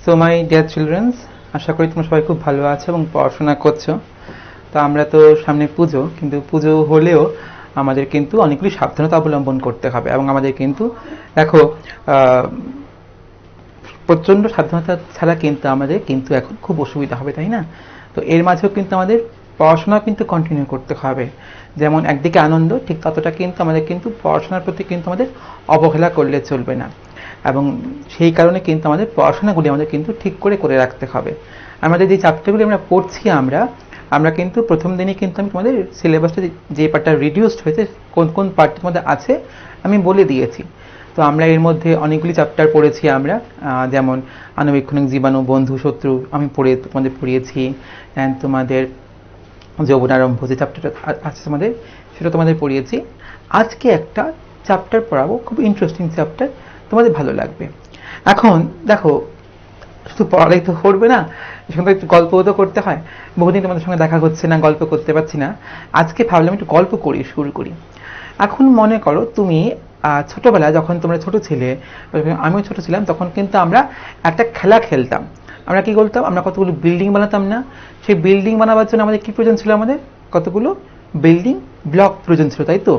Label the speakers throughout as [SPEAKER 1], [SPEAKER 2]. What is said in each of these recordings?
[SPEAKER 1] So my dear children's, আশা করি তোমরা সবাই খুব ভালো আছো এবং পড়াশোনা করছো। তো আমরা তো সামনে পুজো, কিন্তু পুজো হলেও আমাদের কিন্তু অনেকগুলি সাবধানতা অবলম্বন করতে হবে এবং আমাদের কিন্তু দেখো প্রচণ্ড সাবধানতা ছাড়া কিন্তু আমাদের কিন্তু এখন খুব অসুবিধা হবে, তাই না? তো এর মাঝেও কিন্তু আমাদের পড়াশোনা কিন্তু কন্টিনিউ করতে হবে। যেমন একদিকে আনন্দ, ঠিক ততটা কিন্তু আমাদের কিন্তু পড়াশোনার প্রতি কিন্তু আমাদের অবহেলা করলে চলবে না। এবং সেই কারণে কিন্তু আমাদের পড়াশোনাগুলি আমাদের কিন্তু ঠিক করে করে রাখতে হবে। আমাদের যে চ্যাপ্টারগুলি আমরা পড়ছি আমরা কিন্তু প্রথম দিনই কিন্তু আমি তোমাদের সিলেবাসটা যে পার্টটা রিডিউসড হয়েছে, কোন কোন পার্টের মধ্যে আছে আমি বলে দিয়েছি। তো আমরা এর মধ্যে অনেকগুলি চ্যাপ্টার পড়েছি আমরা, যেমন আণুবীক্ষণিক জীবাণু, বন্ধু শত্রু আমি তোমাদের পড়িয়েছি। অ্যান্ড তোমাদের যৌবনারম্ভ যে চ্যাপ্টারটা আছে তোমাদের, সেটা তোমাদের পড়িয়েছি। আজকে একটা চ্যাপ্টার পড়াবো, খুব ইন্টারেস্টিং চ্যাপ্টার, তোমাদের ভালো লাগবে। এখন দেখো, শুধু পড়ালেই তো করবে না, সঙ্গে একটু গল্পও তো করতে হয়। বহুদিন তোমাদের সঙ্গে দেখা হচ্ছে না, গল্প করতে পারছি না। আজকে ভাবলাম একটু গল্প শুরু করি। এখন মনে করো তুমি ছোটবেলায় যখন তোমরা ছোট ছিলে, আমিও ছোট ছিলাম, তখন কিন্তু আমরা একটা খেলা খেলতাম। আমরা কি করতাম? আমরা কতগুলো বিল্ডিং বানাতাম না? সেই বিল্ডিং বানাবার জন্য আমাদের কি প্রয়োজন ছিল? আমাদের কতগুলো বিল্ডিং ব্লক প্রয়োজন ছিল, তাই তো?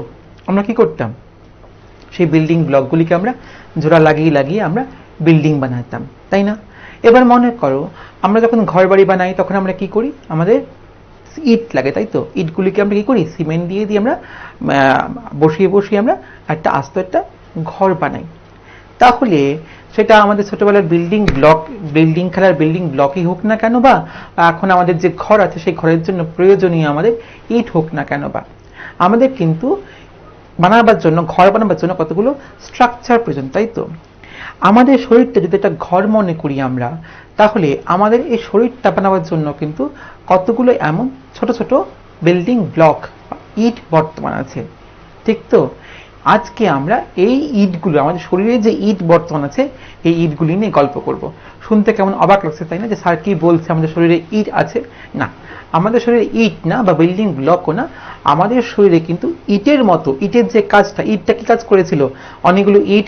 [SPEAKER 1] আমরা কি করতাম? সেই বিল্ডিং ব্লকগুলিকে আমরা জোড়া লাগিয়ে লাগিয়ে আমরা বিল্ডিং বানাতাম, তাই না? এবার মনে করো আমরা যখন ঘর বাড়ি বানাই, তখন আমরা কি করি? আমাদের ইট লাগে, তাই তো? ইটগুলিকে আমরা কি করি? সিমেন্ট দিয়ে দিয়ে আমরা বসিয়ে বসিয়ে আমরা একটা আস্ত একটা ঘর বানাই। তাহলে সেটা আমাদের ছোটবেলার বিল্ডিং খেলার বিল্ডিং ব্লকই হোক না কেন, বা এখন আমাদের যে ঘর আছে সেই ঘরের জন্য প্রয়োজনীয় আমাদের ইট হোক না কেন, বা আমাদের কিন্তু ঘর বানাবার জন্য কতগুলো স্ট্রাকচার প্রয়োজন, তাই তো? আমাদের শরীরটা যদি একটা ঘর মনে করি আমরা, তাহলে আমাদের এই শরীরটা বানাবার জন্য কিন্তু কতগুলো এমন ছোট ছোট বিল্ডিং ব্লক, ইট বর্তমান আছে, ঠিক তো? আজকে আমরা এই ইটগুলো, আমাদের শরীরে যে ইট বর্তমান আছে, এই ইটগুলি নিয়ে গল্প করব। শুনতে কেমন অবাক লাগছে, তাই না? যে স্যার কি বলছে, আমাদের শরীরে ইট আছে? না, আমাদের শরীরে ইট না, বা বিল্ডিং ব্লকও না, আমাদের শরীরে কিন্তু ইটের মতো, ইটের যে কাজটা, ইটটা কি কাজ করেছিল? অনেকগুলো ইট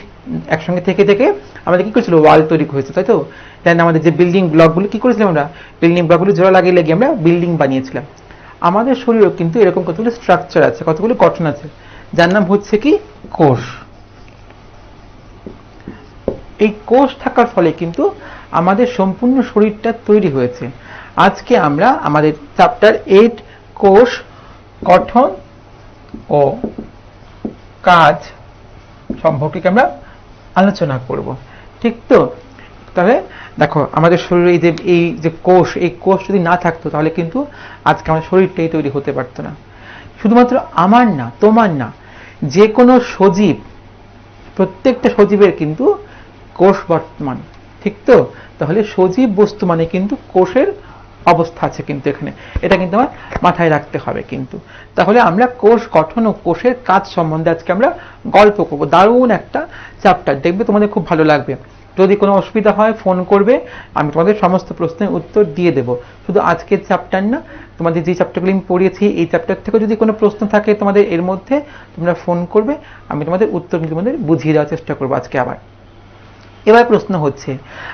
[SPEAKER 1] একসঙ্গে থেকে থেকে আমাদের কি করেছিল? ওয়াল তৈরি হয়েছে, তাই তো? দেন আমাদের যে বিল্ডিং ব্লকগুলো কি করেছিলাম? আমরা বিল্ডিং ব্লকগুলো জোড়া লাগিয়ে লাগিয়ে আমরা বিল্ডিং বানিয়েছিলাম। আমাদের শরীরেও কিন্তু এরকম কতগুলো স্ট্রাকচার আছে, কতগুলো গঠন আছে, যার নাম হচ্ছে কি? কোষ। এই কোষ থাকার ফলে কিন্তু আমাদের সম্পূর্ণ শরীরটা তৈরি হয়েছে। আজকে আমরা আমাদের চ্যাপ্টার 8 কোষ গঠন ও কাজ সম্পর্কে আমরা আলোচনা করব, ঠিক তো? তাহলে দেখো, আমাদের শরীরে এই যে কোষ, এই কোষ যদি না থাকতো তাহলে কিন্তু আজকে আমাদের শরীরটাই তৈরি হতে পারতো না। শুধুমাত্র আমার না, তোমার না, যে কোনো সজীব, প্রত্যেকটা সজীবের কিন্তু কোষ বর্তমান, ঠিক তো? তাহলে সজীব বস্তু মানে কিন্তু কোষের অবস্থা আছে কিন্তু এখানে, এটা কিন্তু আমার মাথায় রাখতে হবে কিন্তু। তাহলে আমরা কোষ গঠন ও কোষের কাজ সম্বন্ধে আজকে আমরা গল্প করব। দারুণ একটা চ্যাপ্টার, দেখবে তোমাদের খুব ভালো লাগবে। যদি কোনো অসুবিধা হয় ফোন করবে, আমি তোমাদের সমস্ত প্রশ্নের উত্তর দিয়ে দেবো। শুধু আজকের চ্যাপ্টার না, তোমাদের যে চ্যাপ্টারগুলি আমি পড়িয়েছি এই চ্যাপ্টার থেকে যদি কোনো প্রশ্ন থাকে তোমাদের এর মধ্যে, তোমরা ফোন করবে, আমি তোমাদের উত্তরগুলি তোমাদের বুঝিয়ে দেওয়ার চেষ্টা করবো আজকে আবার। এবার প্রশ্ন হচ্ছে,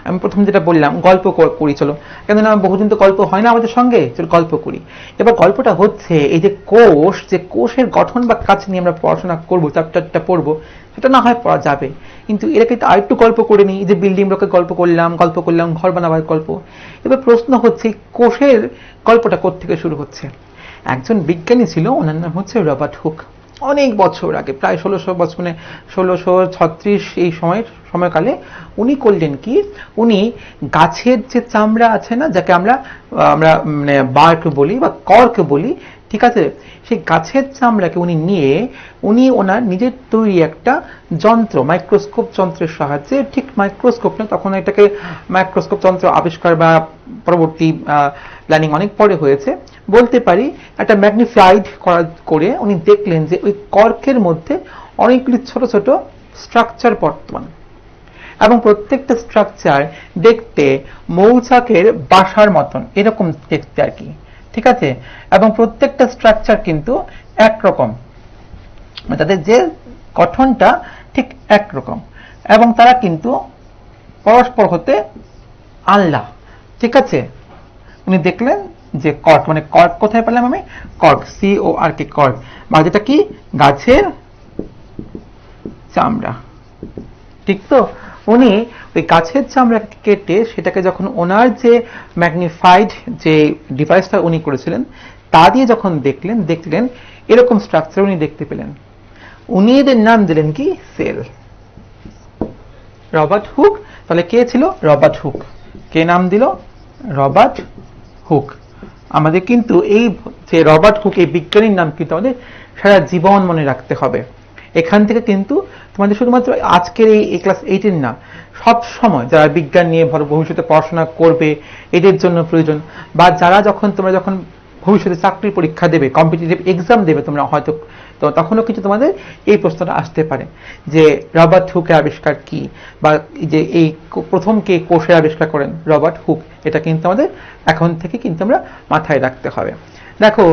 [SPEAKER 1] আমি প্রথম যেটা বললাম, গল্প করি চলো, কেননা বহুদিন তো গল্প হয় না আমাদের সঙ্গে, চলো গল্প করি। এবার গল্পটা হচ্ছে এই যে কোষ, যে কোষের গঠন বা কাজ নিয়ে আমরা পড়াশোনা করবো, চ্যাপ্টারটা পড়বো, সেটা না হয় পড়া যাবে, কিন্তু এটাকে তো আরেকটু গল্প করে নিই। যে বিল্ডিং ব্লকের গল্প করলাম, ঘর বানাবার গল্প। এবার প্রশ্ন হচ্ছে কোষের গল্পটা কোত্থেকে শুরু হচ্ছে? একজন বিজ্ঞানী ছিল, ওনার নাম হচ্ছে রবার্ট হুক। অনেক বছর আগে, প্রায় 1636 এই সময়কালে উনি করলেন কি? উনি গাছের যে চামড়া আছে না, যাকে আমরা মানে বার্ক বলি বা কর্ক বলি, ঠিক আছে? সেই গাছের চামড়াকে উনি নিয়ে ওনার নিজের তৈরি একটা যন্ত্র, মাইক্রোস্কোপ যন্ত্রের সাহায্যে, ঠিক মাইক্রোস্কোপ না, তখন এটাকে মাইক্রোস্কোপ যন্ত্র আবিষ্কার বা পরবর্তী প্ল্যানিং অনেক পরে হয়েছে বলতে পারি, একটা ম্যাগনিফাইড করে উনি দেখলেন যে ওই কর্কের মধ্যে অনেকগুলি ছোট ছোট স্ট্রাকচার বর্তমান, এবং প্রত্যেকটা স্ট্রাকচার দেখতে মৌচাকের বাসার মতন এরকম দেখতে আর কি, ঠিক আছে? এবং প্রত্যেকটা স্ট্রাকচার কিন্তু একরকম, মানে তাদের যে গঠনটা ঠিক একরকম, এবং তারা কিন্তু পরস্পর হতে আল্লাহ, ঠিক আছে। উনি দেখলেন যে কর্ক, মানে কর্ক কোথায় পেলাম আমি, কর্ক, CORK, কর্ক, বা যেটা কি গাছের চামড়া, ঠিক তো। উনি ওই গাছের চামড়াকে কেটে সেটাকে যখন ওনার যে ম্যাগনিফাইড যে ডিভাইসটা উনি করেছিলেন তা দিয়ে যখন দেখলেন এরকম স্ট্রাকচার উনি দেখতে পেলেন। উনি এদের নাম দিলেন কি, সেল। রবার্ট হুক, তাহলে কে ছিল, রবার্ট হুক। কে নাম দিল, রবার্ট হুক। আমাদের কিন্তু এই যে রবার্ট হুক, এই বিজ্ঞানীর নাম কিন্তু আমাদের সারা জীবন মনে রাখতে হবে। এখান থেকে কিন্তু তোমাদের শুধুমাত্র আজকের এই ক্লাস 8 না, সব সময় যারা বিজ্ঞান নিয়ে ভবিষ্যতে পড়াশোনা করবে এদের জন্য প্রয়োজন, বা যারা তোমরা যখন ভবিষ্যতে চাকরির পরীক্ষা দেবে, কম্পিটিটিভ এক্সাম দেবে তোমরা হয়তো, তো তখনও কিছু তোমাদের এই প্রশ্নটা আসতে পারে যে রবার্ট হুকের আবিষ্কার কি, বা যে এই প্রথম কে কোষের আবিষ্কার করেন, রবার্ট হুক। এটা কিন্তু আমাদের এখন থেকে কিন্তু আমরা মাথায় রাখতে হবে। দেখো,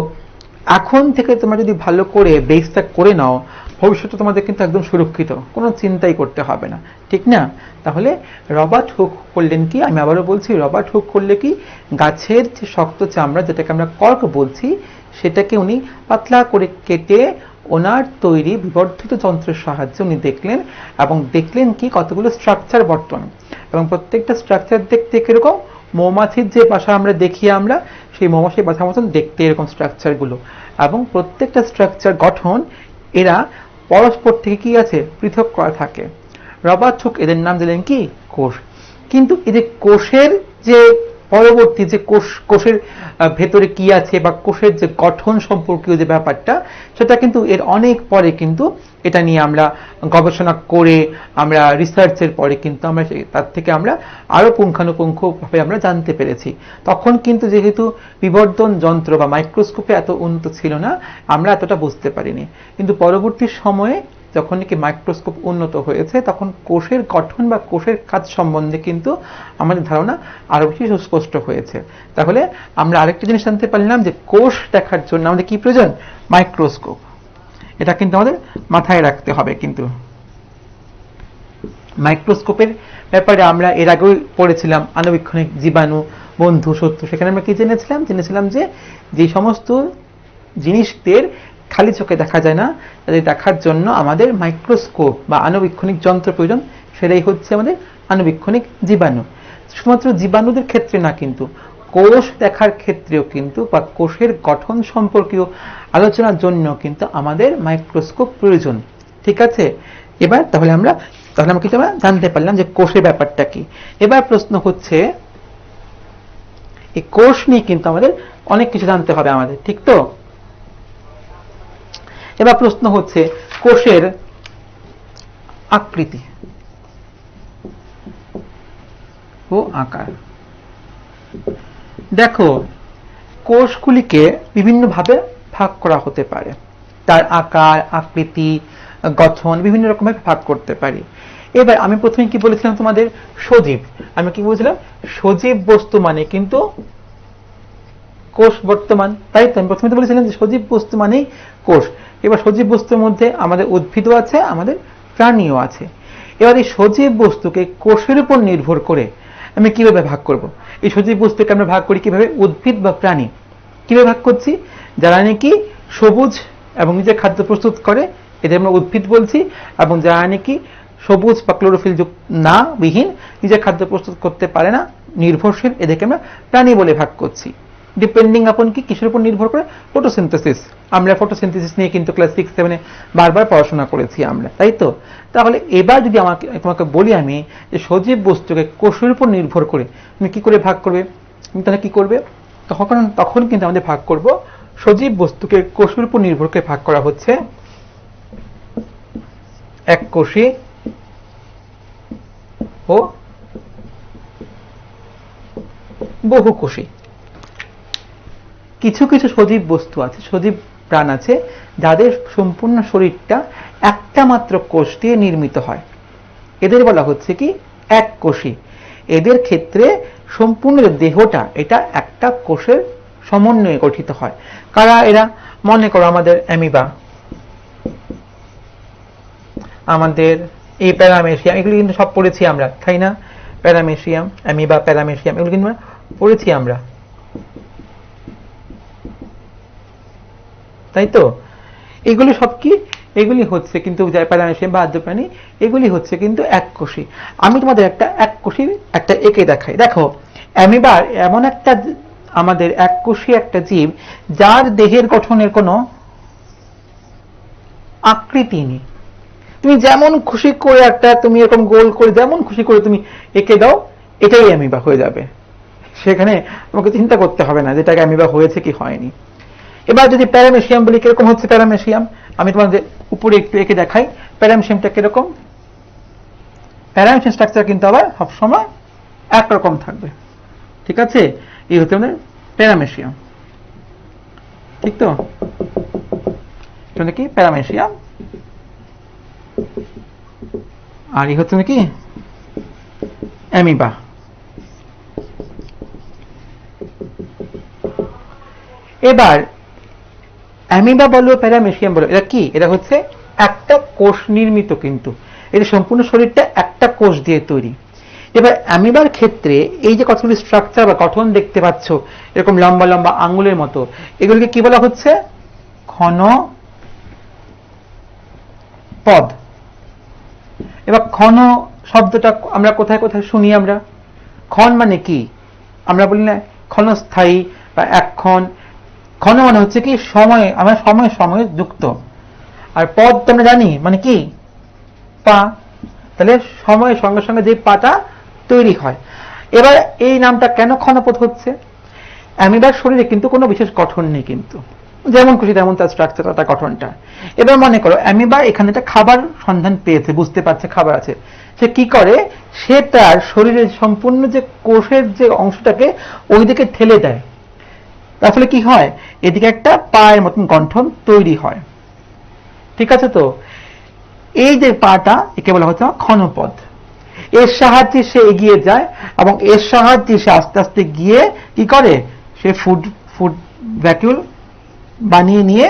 [SPEAKER 1] এখন থেকে তোমরা যদি ভালো করে বেসটা করে নাও, ভবিষ্যতে তোমাদের কিন্তু একদম সুরক্ষিত, কোনো চিন্তাই করতে হবে না, ঠিক না। তাহলে রবার্ট হুক করলেন কি, আমি আবারও বলছি, রবার্ট হুক করলে কি, গাছের যে শক্ত চামড়া যেটাকে আমরা কর্ক বলছি সেটাকে উনি পাতলা করে কেটে ওনার তৈরি বিবর্ধিত যন্ত্রের সাহায্যে উনি দেখলেন, এবং দেখলেন কি কতগুলো স্ট্রাকচার বর্তমান, এবং প্রত্যেকটা স্ট্রাকচার দেখতে কিরকম, মৌমাছির যে বাসা আমরা দেখি আমরা, সেই মৌমাছির বাসার মতন দেখতে এরকম স্ট্রাকচারগুলো, এবং প্রত্যেকটা স্ট্রাকচার গঠন এরা পরস্পর থেকে কি আছে, পৃথক করা থাকে। রবার্ট হুক এদের নাম দিলেন কি, কোষ। কিন্তু এই যে কোষের যে পরবর্তী যে কোষের ভেতরে কি আছে, বা কোষের যে গঠন সম্পর্কীয় যে ব্যাপারটা, সেটা কিন্তু এর অনেক পরে কিন্তু এটা নিয়ে আমরা গবেষণা করে, আমরা রিসার্চের পরে কিন্তু আমরা তার থেকে আমরা আরো পুঙ্খানুপুঙ্খভাবে আমরা জানতে পেরেছি। তখন কিন্তু যেহেতু বিবর্ধন যন্ত্র বা মাইক্রোস্কোপে এত উন্নত ছিল না, আমরা এতটা বুঝতে পারিনি। কিন্তু পরবর্তী সময়ে যখন নাকি মাইক্রোস্কোপ উন্নত হয়েছে, তখন কোষের গঠন বা কোষের কাজ সম্বন্ধে কিন্তু আমাদের ধারণা আরো বেশি সুস্পষ্ট হয়েছে। তাহলে আমরা আরেকটা জিনিস জানতে পারলাম যে কোষ দেখার জন্য আমাদের কি প্রয়োজন, মাইক্রোস্কোপ। এটা কিন্তু আমাদের মাথায় রাখতে হবে। কিন্তু মাইক্রোস্কোপের ব্যাপারে আমরা এর আগেও পড়েছিলাম, আণুবীক্ষণিক, জীবাণু, বন্ধু, শত্রু। সেখানে আমরা কি জেনেছিলাম যে যে সমস্ত জিনিসদের খালি চোখে দেখা যায় না, তাদের দেখার জন্য আমাদের মাইক্রোস্কোপ বা আণুবীক্ষণিক যন্ত্র প্রয়োজন। সেটাই হচ্ছে আমাদের আণুবীক্ষণিক জীবাণু। শুধুমাত্র জীবাণুদের ক্ষেত্রে না, কিন্তু কোষ দেখার ক্ষেত্রেও কিন্তু, বা কোষের গঠন সম্পর্কীয় আলোচনার জন্য কিন্তু আমাদের মাইক্রোস্কোপ প্রয়োজন, ঠিক আছে। এবার তাহলে আমরা কিন্তু আমরা জানতে পারলাম যে কোষের ব্যাপারটা কি। এবার প্রশ্ন হচ্ছে, এই কোষ নিয়ে কিন্তু আমাদের অনেক কিছু জানতে হবে আমাদের, ঠিক তো। এবার প্রশ্ন হচ্ছে কোষের আকৃতি ও আকার। দেখো, কোষগুলিকে বিভিন্নভাবে ভাগ করা হতে পারে, তার আকার, আকৃতি, গঠন বিভিন্ন রকমভাবে ভাগ করতে পারি। এবার আমি প্রথমে কি বলেছিলাম তোমাদের, সজীব। আমি কি বলেছিলাম, সজীব বস্তু মানে কিন্তু কোষ বর্তমান, তাই তো। আমি প্রথমে তো বলেছিলাম যে সজীব বস্তু মানেই কোষ। এবার সজীব বস্তুর মধ্যে আমাদের উদ্ভিদও আছে, আমাদের প্রাণীও আছে। এবার এই সজীব বস্তুকে কোষের উপর নির্ভর করে আমি কিভাবে ভাগ করব। এই সজীব বস্তুকে আমরা ভাগ করি কিভাবে, উদ্ভিদ বা প্রাণী। কিভাবে ভাগ করছি, যারা নাকি সবুজ এবং নিজের খাদ্য প্রস্তুত করে এদের আমরা উদ্ভিদ বলছি, এবং যারা নাকি সবুজ বা ক্লোরোফিল না বিহীন, নিজের খাদ্য প্রস্তুত করতে পারে না, নির্ভরশীল, এদেরকে আমরা প্রাণী বলে ভাগ করছি। ডিপেন্ডিং আপন কি, কিসের উপর নির্ভর করে, ফটোসিনথেসিস। আমরা ফটোসিনথেসিস নিয়ে কিন্তু ক্লাস 6-7 বারবার পড়াশোনা করেছি আমরা, তাই তো। তাহলে এবার যদি তোমাকে বলি আমি যে সজীব বস্তুকে কোষের উপর নির্ভর করে তুমি কি করে ভাগ করবে, তুমি তাহলে কি করবে, তখন কিন্তু আমাদের ভাগ করব, সজীব বস্তুকে কোষের উপর নির্ভর করে ভাগ করা হচ্ছে এককোষী ও বহুকোষী। কিছু কিছু সজীব বস্তু আছে, সজীব প্রাণ আছে, যাদের সম্পূর্ণ শরীরটা একটা মাত্র কোষ দিয়ে নির্মিত হয়, এদের বলা হচ্ছে কি এককোষী। এদের ক্ষেত্রে সম্পূর্ণ দেহটা এটা একটা কোষের সমন্বয়ে গঠিত হয়। কারা এরা, মনে করো আমাদের অ্যামিবা, আমাদের এই প্যারামেশিয়া, এগুলি কিন্তু সব পড়েছি আমরা, তাই না। প্যারামেসিয়াম, অ্যামিবা, প্যারামেসিয়াম, এগুলো কিন্তু পড়েছি আমরা, তাই তো? এগুলি সব কি? এগুলি হচ্ছে কিন্তু প্যারামেসিয়াম বা আর্দ্র প্রাণী, এগুলি হচ্ছে কিন্তু এককোষী। আমি তোমাদের একটা এককোষী একটা এঁকে দেখাই। দেখো, অ্যামিবার এমন একটা আমাদের এককোষী একটা জীব যার দেহের গঠনের কোনো আকৃতি নেই। তুমি যেমন খুশি করে একটা তুমি এরকম গোল করে যেমন খুশি করে তুমি এঁকে দাও, এটাই অ্যামিবা হয়ে যাবে। সেখানে তোমাকে চিন্তা করতে হবে না যেটাকে অ্যামিবা হয়েছে কি হয়নি। এবার যদি প্যারামেসিয়াম বলি, কিরকম হচ্ছে প্যারামেসিয়াম? আমি তোমাদের উপরে একটু এঁকে দেখাই প্যারামেসিয়ামটা কিরকম। প্যারামেসিয়াম স্ট্রাকচার কিন্তু আবার সবসময় একরকম থাকবে, ঠিক আছে? এই হচ্ছে আমাদের প্যারামেসিয়াম, ঠিক তো? কি প্যারামেসিয়াম, আর এই হচ্ছে নাকি অ্যামিবা। এবার অ্যামিবা বলো প্যারামেসিয়াম বলো, এটা কি? এটা হচ্ছে একটা কোষ নির্মিত, কিন্তু এটা সম্পূর্ণ শরীরটা একটা কোষ দিয়ে তৈরি। এবার অ্যামিবার ক্ষেত্রে এই যে কতগুলি স্ট্রাকচার বা গঠন দেখতে পাচ্ছ এরকম লম্বা লম্বা আঙ্গুলের মতো, এগুলিকে কি বলা হচ্ছে? ক্ষণপদ। এবার ক্ষণ শব্দটা আমরা কোথায় কোথায় শুনি আমরা? ক্ষণ মানে কি? আমরা বলি না ক্ষণস্থায়ী বা একক্ষণ। ক্ষণ মানে হচ্ছে কি সময়, আমরা সময় সময় যুক্ত। আর পদ তো আমরা জানি মানে কি পা, তাহলে সময়ের সঙ্গে সঙ্গে যে পাটা তৈরি হয়। এবার এই নামটা কেন ক্ষণপদ হচ্ছে? অ্যামিবার শরীরে কিন্তু কোনো বিশেষ গঠন নেই, কিন্তু যেমন খুশি তেমন তার স্ট্রাকচার, তার গঠনটা। এবার মনে করো অ্যামিবা এখানে একটা খাবার সন্ধান পেয়েছে, বুঝতে পারছে খাবার আছে, সে কি করে? সে তার শরীরের সম্পূর্ণ যে কোষের যে অংশটাকে ওই দিকে ঠেলে দেয়, তার ফলে কি হয়? এদিকে একটা পায়ের মতন গঠন তৈরি হয়, ঠিক আছে তো? এই যে পাটা, একে বলা হচ্ছে ক্ষণপদ। এর সাহায্যে সে এগিয়ে যায় এবং এর সাহায্যে সে আস্তে আস্তে গিয়ে কি করে? সে ফুড ভ্যাকুল বানিয়ে নিয়ে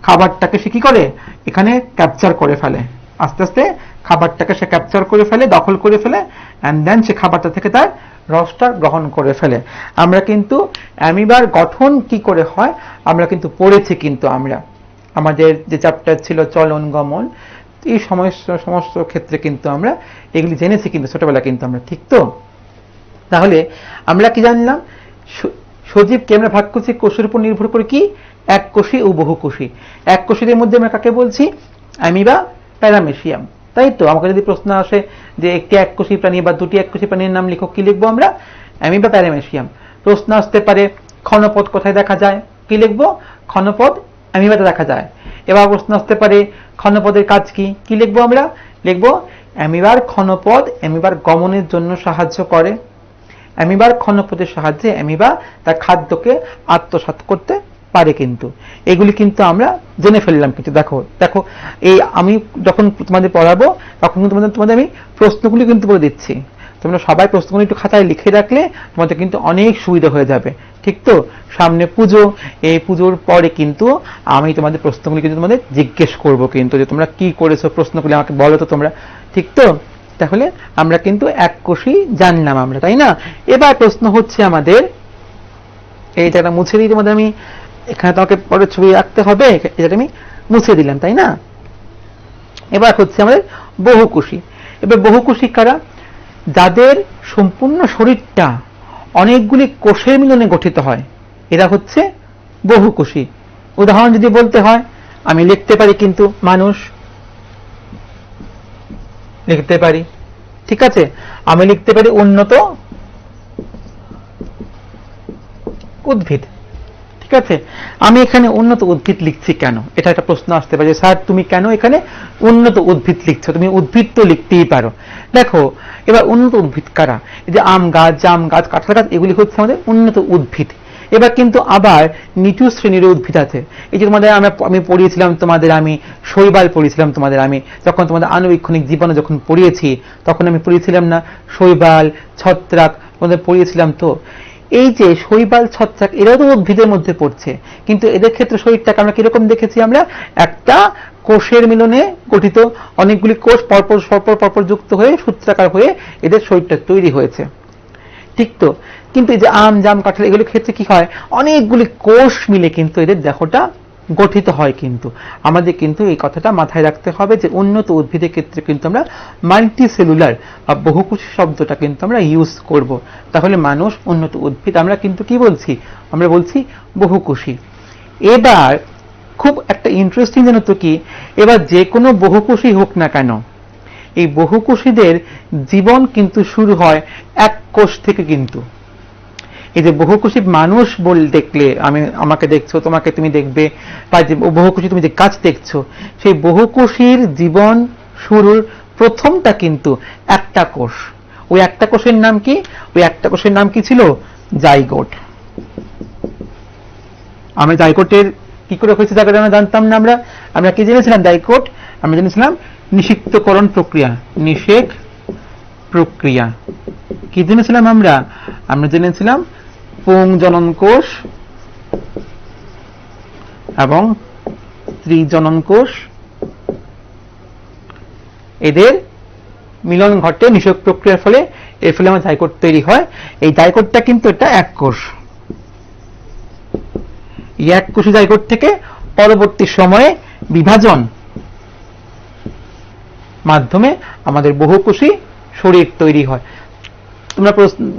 [SPEAKER 1] খাবারটাকে সে কি করে? এখানে ক্যাপচার করে ফেলে, আস্তে আস্তে খাবারটাকে সে ক্যাপচার করে ফেলে, দখল করে ফেলে, অ্যান্ড দেন সে খাবারটা থেকে তার রসটা গ্রহণ করে ফেলে। আমরা কিন্তু অ্যামিবার গঠন কি করে হয় আমরা কিন্তু পড়েছি, কিন্তু আমরা আমাদের যে চ্যাপ্টার ছিল চলন গমন, এই সমস্ত ক্ষেত্রে কিন্তু আমরা এগুলি জেনেছি কিন্তু ছোটবেলা কিন্তু আমরা, ঠিক তো? তাহলে আমরা কি জানলাম? সজীবকে আমরা ভাগ করছি কোষের উপর নির্ভর করে, কি এককোষী ও বহুকোষী। এককোষীদের মধ্যে আমরা কাকে বলছি? অ্যামিবা, প্যারামেসিয়াম, তাই তো? আমাকে যদি প্রশ্ন আসে যে একটি এককোষী প্রাণী বা দুটি এককোষী প্রাণীর নাম লিখো, কি লিখবো আমরা? Amoeba, paramecium. প্রশ্ন আসতে পারে ক্ষণপদ কোথায় দেখা যায়, কি লিখবো? ক্ষণপদ অ্যামিবাতে দেখা যায়। এবার প্রশ্ন আসতে পারে ক্ষণপদের কাজ কি, কি লিখবো আমরা? লিখবো অ্যামিবার ক্ষণপদ অ্যামিবার গমনের জন্য সাহায্য করে। অ্যামিবার ক্ষণপদের সাহায্যে অ্যামিবা তার খাদ্যকে আত্মসাৎ করতে পারে, কিন্তু এগুলি কিন্তু আমরা জেনে ফেললাম। কিন্তু দেখো দেখো এই আমি যখন তোমাদের পড়াবো তখন কিন্তু তোমাদের আমি প্রশ্নগুলি কিন্তু বলে দিচ্ছি, তোমরা সবাই প্রশ্নগুলি একটু খাতায় লিখে রাখলে তোমাদের কিন্তু অনেক সুবিধা হয়ে যাবে, ঠিক তো? সামনে পুজো, এই পুজোর পরে কিন্তু আমি তোমাদের প্রশ্নগুলি কিন্তু তোমাদের জিজ্ঞেস করবো, কিন্তু যে তোমরা কি করেছো প্রশ্নগুলি আমাকে বলো তো তোমরা, ঠিক তো? তাহলে আমরা কিন্তু এককোষী জানলাম আমরা, তাই না? এবার প্রশ্ন হচ্ছে আমাদের, এইটা মুছে দিই তোমাদের আমি, এখানে তোমাকে পরে ছবি রাখতে হবে, এটা আমি মুছে দিলাম, তাই না? এবার হচ্ছে আমাদের বহুকোষী। এবার বহুকোষী কারা? যাদের সম্পূর্ণ শরীরটা অনেকগুলি কোষের মিলনে গঠিত হয়, এরা হচ্ছে বহুকোষী। উদাহরণ যদি বলতে হয় আমি লিখতে পারি, কিন্তু মানুষ লিখতে পারি, ঠিক আছে? আমি লিখতে পারি উন্নত উদ্ভিদ, ঠিক আছে? আমি এখানে উন্নত উদ্ভিদ লিখছি কেন? এটা একটা প্রশ্ন আসতে পারে, স্যার তুমি কেন এখানে উন্নত উদ্ভিদ লিখছো? তুমি উদ্ভিদ তো লিখতেই পারো। দেখো এবার উন্নত উদ্ভিদ কারা? এই যে আম গাছ, জাম গাছ, কাঁঠাল গাছ, এগুলি হচ্ছে আমাদের উন্নত উদ্ভিদ। এবার কিন্তু আবার নিচু শ্রেণীর উদ্ভিদ আছে। এই যে তোমাদের আমি পড়িয়েছিলাম, তোমাদের আমি শৈবাল পড়িয়েছিলাম, তোমাদের আমি যখন তোমাদের আণুবীক্ষণিক জীবাণু যখন পড়িয়েছি তখন আমি পড়িয়েছিলাম না শৈবাল, ছত্রাক, তোমাদের পড়িয়েছিলাম তো। এই যে শৈবাল ছত্রাক এরাও তো উদ্ভিদের মধ্যে পড়ছে, কিন্তু এদের ক্ষেত্রে শরীরটাকে আমরা কিরকম দেখেছি, আমরা একটা কোষের মিলনে গঠিত অনেকগুলি কোষ পরপর পরপর পরপর যুক্ত হয়ে সূত্রাকার হয়ে এদের শরীরটা তৈরি হয়েছে, ঠিক তো? কিন্তু এই যে আম, জাম, কাঁঠাল এগুলোর ক্ষেত্রে কি হয়, অনেকগুলি কোষ মিলে কিন্তু এদের দেহটা গঠিত হয়। কিন্তু আমাদের কিন্তু এই কথাটা মাথায় রাখতে হবে যে উন্নত উদ্ভিদের ক্ষেত্রে কিন্তু আমরা মাল্টিসেলুলার বা বহুকোষী শব্দটা কিন্তু আমরা ইউজ করব। তাহলে মানুষ, উন্নত উদ্ভিদ, আমরা কিন্তু কি বলছি, আমরা বলছি বহুকোষী। এবার খুব একটা ইন্টারেস্টিং জানো তো কি, এবার যে কোনো বহুকোষী হোক না কেন, এই বহুকোষীদের জীবন কিন্তু শুরু হয় এক কোষ থেকে। কিন্তু এই যে বহুকোষী মানুষ দেখলে, আমাকে দেখছো, তোমাকে তুমি দেখবে, বা যে বহুকোষী তুমি যে গাছ দেখছো, সেই বহুকোষীর জীবন শুরুর প্রথমটা কিন্তু একটা কোষ। ওই একটা কোষের নাম কি? ওই একটা কোষের নাম কি ছিল? জাইগোট। আমরা জাইগোটের কি করে হয়েছে জায়গাটা আমরা জানতাম না। আমরা কি জেনেছিলাম? জাইগোট আমরা জেনেছিলাম নিষিক্তকরণ প্রক্রিয়া। নিষেক প্রক্রিয়া কি জেনেছিলাম? আমরা জেনেছিলাম পুংজনন কোষ এবং স্ত্রীজনন কোষ, এদের মিলন ঘটে নিষেক প্রক্রিয়ার ফলে। এর ফলে আমার জাইগোট তৈরি হয়। এই জাইগোটটা কিন্তু এটা এক কোষ। এই এক কোষী জাইগোট থেকে পরবর্তী সময়ে বিভাজন মাধ্যমে আমাদের বহুকোষী শরীর তৈরি হয়। তোমরা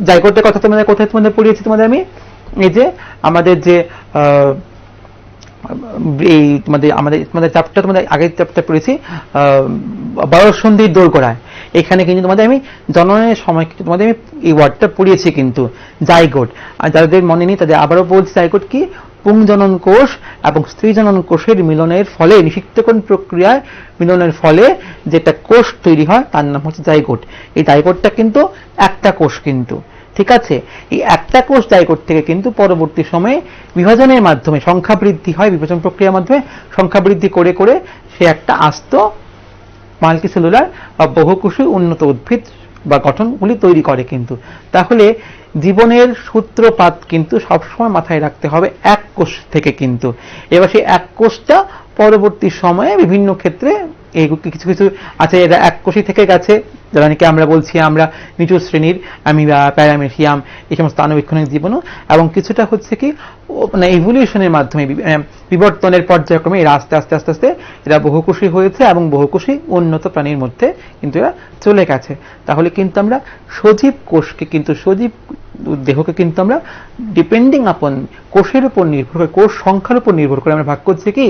[SPEAKER 1] জাইগোটের কথা তোমাদের কোথায় তোমাদের পড়িয়েছি? আমি এই যে আমাদের যে এই তোমাদের চ্যাপ্টার, তোমাদের আগের চ্যাপ্টার পড়েছি বয়ঃসন্ধির দোরগোড়ায়। এখানে কিন্তু তোমাদের আমি জননের সময় তোমাদের আমি এই ওয়ার্ডটা পড়িয়েছি কিন্তু, জাইগোট। আর যাদের মনে নেই তাদের আবারও বলছি, জাইগোট কি? পুংজনন কোষ এবং স্ত্রীজনন কোষের মিলনের ফলে, নিষিক্তকরণ প্রক্রিয়ায় মিলনের ফলে যেটা কোষ তৈরি হয় তার নাম হচ্ছে জাইগোট। এই জাইগোটটা কিন্তু একটা কোষ কিন্তু, ঠিক আছে? এই একটা কোষ জাইগোট থেকে কিন্তু পরবর্তী সময়ে বিভাজনের মাধ্যমে সংখ্যা বৃদ্ধি হয়। বিভাজন প্রক্রিয়ার মাধ্যমে সংখ্যা বৃদ্ধি করে করে সে একটা আস্ত মাল্টিসেলুলার বা বহুকোষী উন্নত উদ্ভিদ বা গঠনগুলি তৈরি করে কিন্তু। তাহলে জীবনের সূত্রপাত কিন্তু সবসময় মাথায় রাখতে হবে এক কোষ থেকে কিন্তু। এবার সেই এক কোষটা পরবর্তী সময়ে বিভিন্ন ক্ষেত্রে এই কিছু কিছু আছে, এরা এক কোষী থেকে গেছে, যারা নাকি আমরা বলছি আমরা নিচু শ্রেণীর অ্যামিবা, প্যারামেসিয়াম, এই সমস্ত আণুবীক্ষণিক জীবাণু, এবং কিছুটা হচ্ছে কি মানে ইভলিউশনের মাধ্যমে বিবর্তনের পর্যায়ক্রমে এরা আস্তে আস্তে আস্তে আস্তে এরা বহুকোষী হয়েছে এবং বহুকোষী উন্নত প্রাণীর মধ্যে কিন্তু এরা চলে গেছে। তাহলে কিন্তু আমরা সজীব কোষকে কিন্তু, সজীব দেহকে কিন্তু আমরা ডিপেন্ডিং আপন কোষের উপর নির্ভর করে, কোষ সংখ্যার উপর নির্ভর করে আমরা ভাগ করছি কি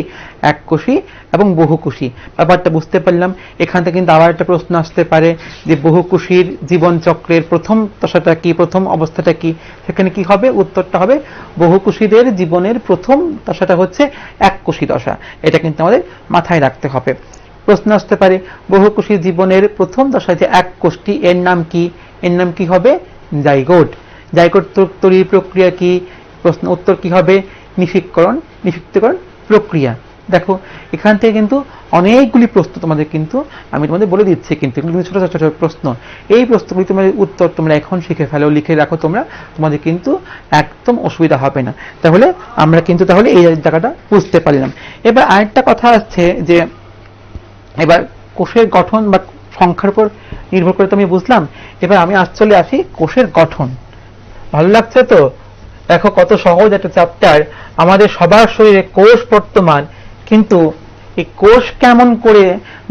[SPEAKER 1] এক কোষী এবং বহুকোষী। ব্যাপারটা বুঝতে পারলাম। এখান থেকে কিন্তু আবার একটা প্রশ্ন আসতে পারে যে বহুকোষীর জীবন চক্রের প্রথম দশাটা কি, প্রথম অবস্থাটা কি? সেখানে কি হবে? উত্তরটা হবে বহুকোষীদের জীবনের প্রথম দশাটা হচ্ছে এক কোষী দশা। এটা কিন্তু আমাদের মাথায় রাখতে হবে। প্রশ্ন আসতে পারে বহুকোষী জীবনের প্রথম দশায় যে এক কোষটি, এর নাম কি? এর নাম কি হবে? জাইগোট। জাইগোট তৈরির প্রক্রিয়া কি? প্রশ্ন উত্তর কি হবে? নিষিক্তকরণ প্রক্রিয়া। দেখো এখান থেকে কিন্তু অনেকগুলি প্রশ্ন তোমাদের কিন্তু আমি তোমাদের বলে দিচ্ছি কিন্তু, এগুলো ছোট ছোট ছোট প্রশ্ন। এই প্রশ্নগুলি তোমাদের উত্তর তোমরা এখন শিখে ফেলো, লিখে রাখো তোমরা, তোমাদের কিন্তু একদম অসুবিধা হবে না। তাহলে আমরা কিন্তু তাহলে এই জায়গাটা বুঝতে পারলাম। এবার আরেকটা কথা আসছে যে এবার কোষের গঠন বা সংখ্যার উপর নির্ভর করে তো আমি বুঝলাম। এবার আমি চলে আসি কোষের গঠন। ভালো লাগছে তো? দেখো কত সহজ একটা চ্যাপ্টার। আমাদের সবার শরীরে কোষ বর্তমান, কিন্তু এই কোষ কেমন করে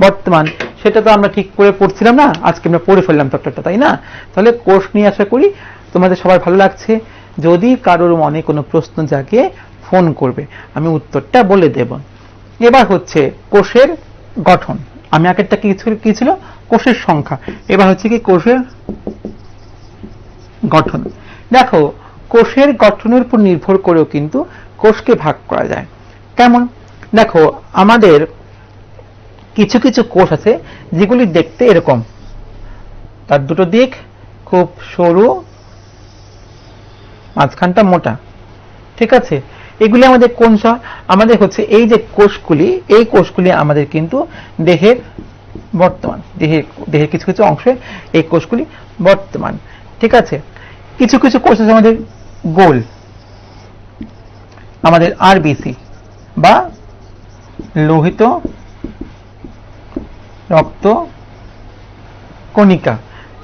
[SPEAKER 1] বর্তমান সেটা তো আমরা ঠিক করে পড়ছিলাম না, আজকে আমরা পড়ে ফেললাম চ্যাপ্টারটা, তাই না? তাহলে কোষ নিয়ে আশা করি তোমাদের সবার ভালো লাগছে। যদি কারোর মনে কোনো প্রশ্ন জাগে ফোন করবে, আমি উত্তরটা বলে দেব। এবার হচ্ছে কোষের গঠন। আমি আগেরটা কি ছিল? কোষের সংখ্যা। এবার হচ্ছে কি কোষের গঠন। দেখো কোষের গঠনের উপর নির্ভর করেও কিন্তু কোষকে ভাগ করা যায়। কেমন? দেখো আমাদের কিছু কিছু কোষ আছে যেগুলি দেখতে এরকম, তার দুটো দিক খুব সরু, মাঝখানটা মোটা, ঠিক আছে? এগুলি আমাদের কোন আমাদের হচ্ছে এই যে কোষগুলি, এই কোষগুলি আমাদের কিন্তু দেহের বর্তমান, দেহের কিছু কিছু অংশে এই কোষগুলি বর্তমান, ঠিক আছে? কিছু কিছু কোষ আছে আমাদের গোল, আমাদের আরবিসি বা লোহিত রক্ত কণিকা।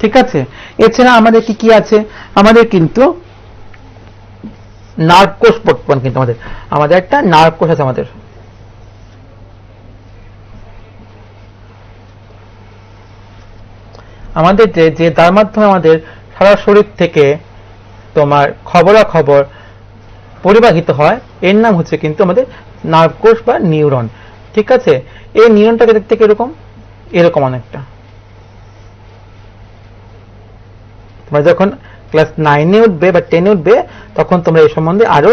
[SPEAKER 1] ঠিক আছে, এছাড়া আমাদের কি কি আছে, আমাদের কিন্তু নার্ভ কোষ বর্তমান কিন্তু আমাদের একটা নার্ভ কোষ আছে আমাদের যে তার মাধ্যমে আমাদের সারা শরীর থেকে তোমার খবরাখবর পরিবাহিত হয়, এর নাম হচ্ছে কিন্তু আমাদের নার্ভ কোষ বা নিউরন। ঠিক আছে, এই নিউরনটাকে দেখতে এরকম এরকম অনেকটা। তোমরা যখন ক্লাস 9-এ উঠবে বা 10-এ উঠবে তখন তোমরা এই সম্বন্ধে আরো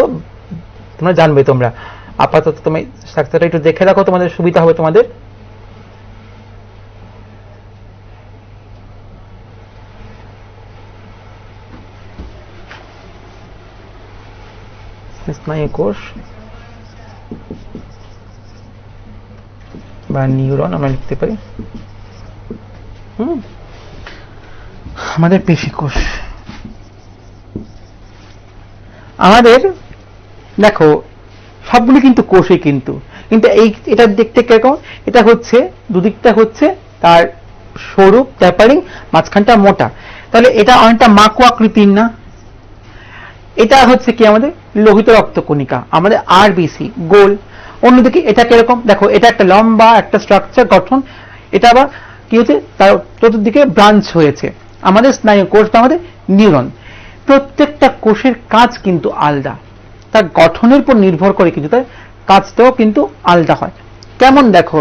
[SPEAKER 1] তোমরা জানবে। তোমরা আপাতত তুমি স্ট্রাকচারটা একটু দেখে রাখো, তোমাদের সুবিধা হবে। তোমাদের স্নায়ু কোষ বা নিউরন আমরা লিখতে পারি। আমাদের পেশি কোষ, আমাদের দেখো সবগুলি কিন্তু কোষই কিন্তু এটা দেখতে কিরকম, এটা হচ্ছে দুদিকটা হচ্ছে তার সরু ট্যাপারিং, মাঝখানটা মোটা, তাহলে এটা অনেকটা মাকু আকৃতির না? এটা হচ্ছে কি আমাদের লোহিত রক্ত কণিকা, আমাদের আরবিসি গোল। অন্যদিকে এটা কিরকম দেখো, এটা একটা লম্বা একটা স্ট্রাকচার গঠন, এটা আবার কি হচ্ছে তার চতুর্দিকে ব্রাঞ্চ হয়েছে। আমাদের স্নায়ু কোষ বা আমাদের নিউরন, প্রত্যেকটা কোষের কাজ কিন্তু আলাদা, তার গঠনের উপর নির্ভর করে কিন্তু তার কাজটাও কিন্তু আলাদা হয়। কেমন দেখো,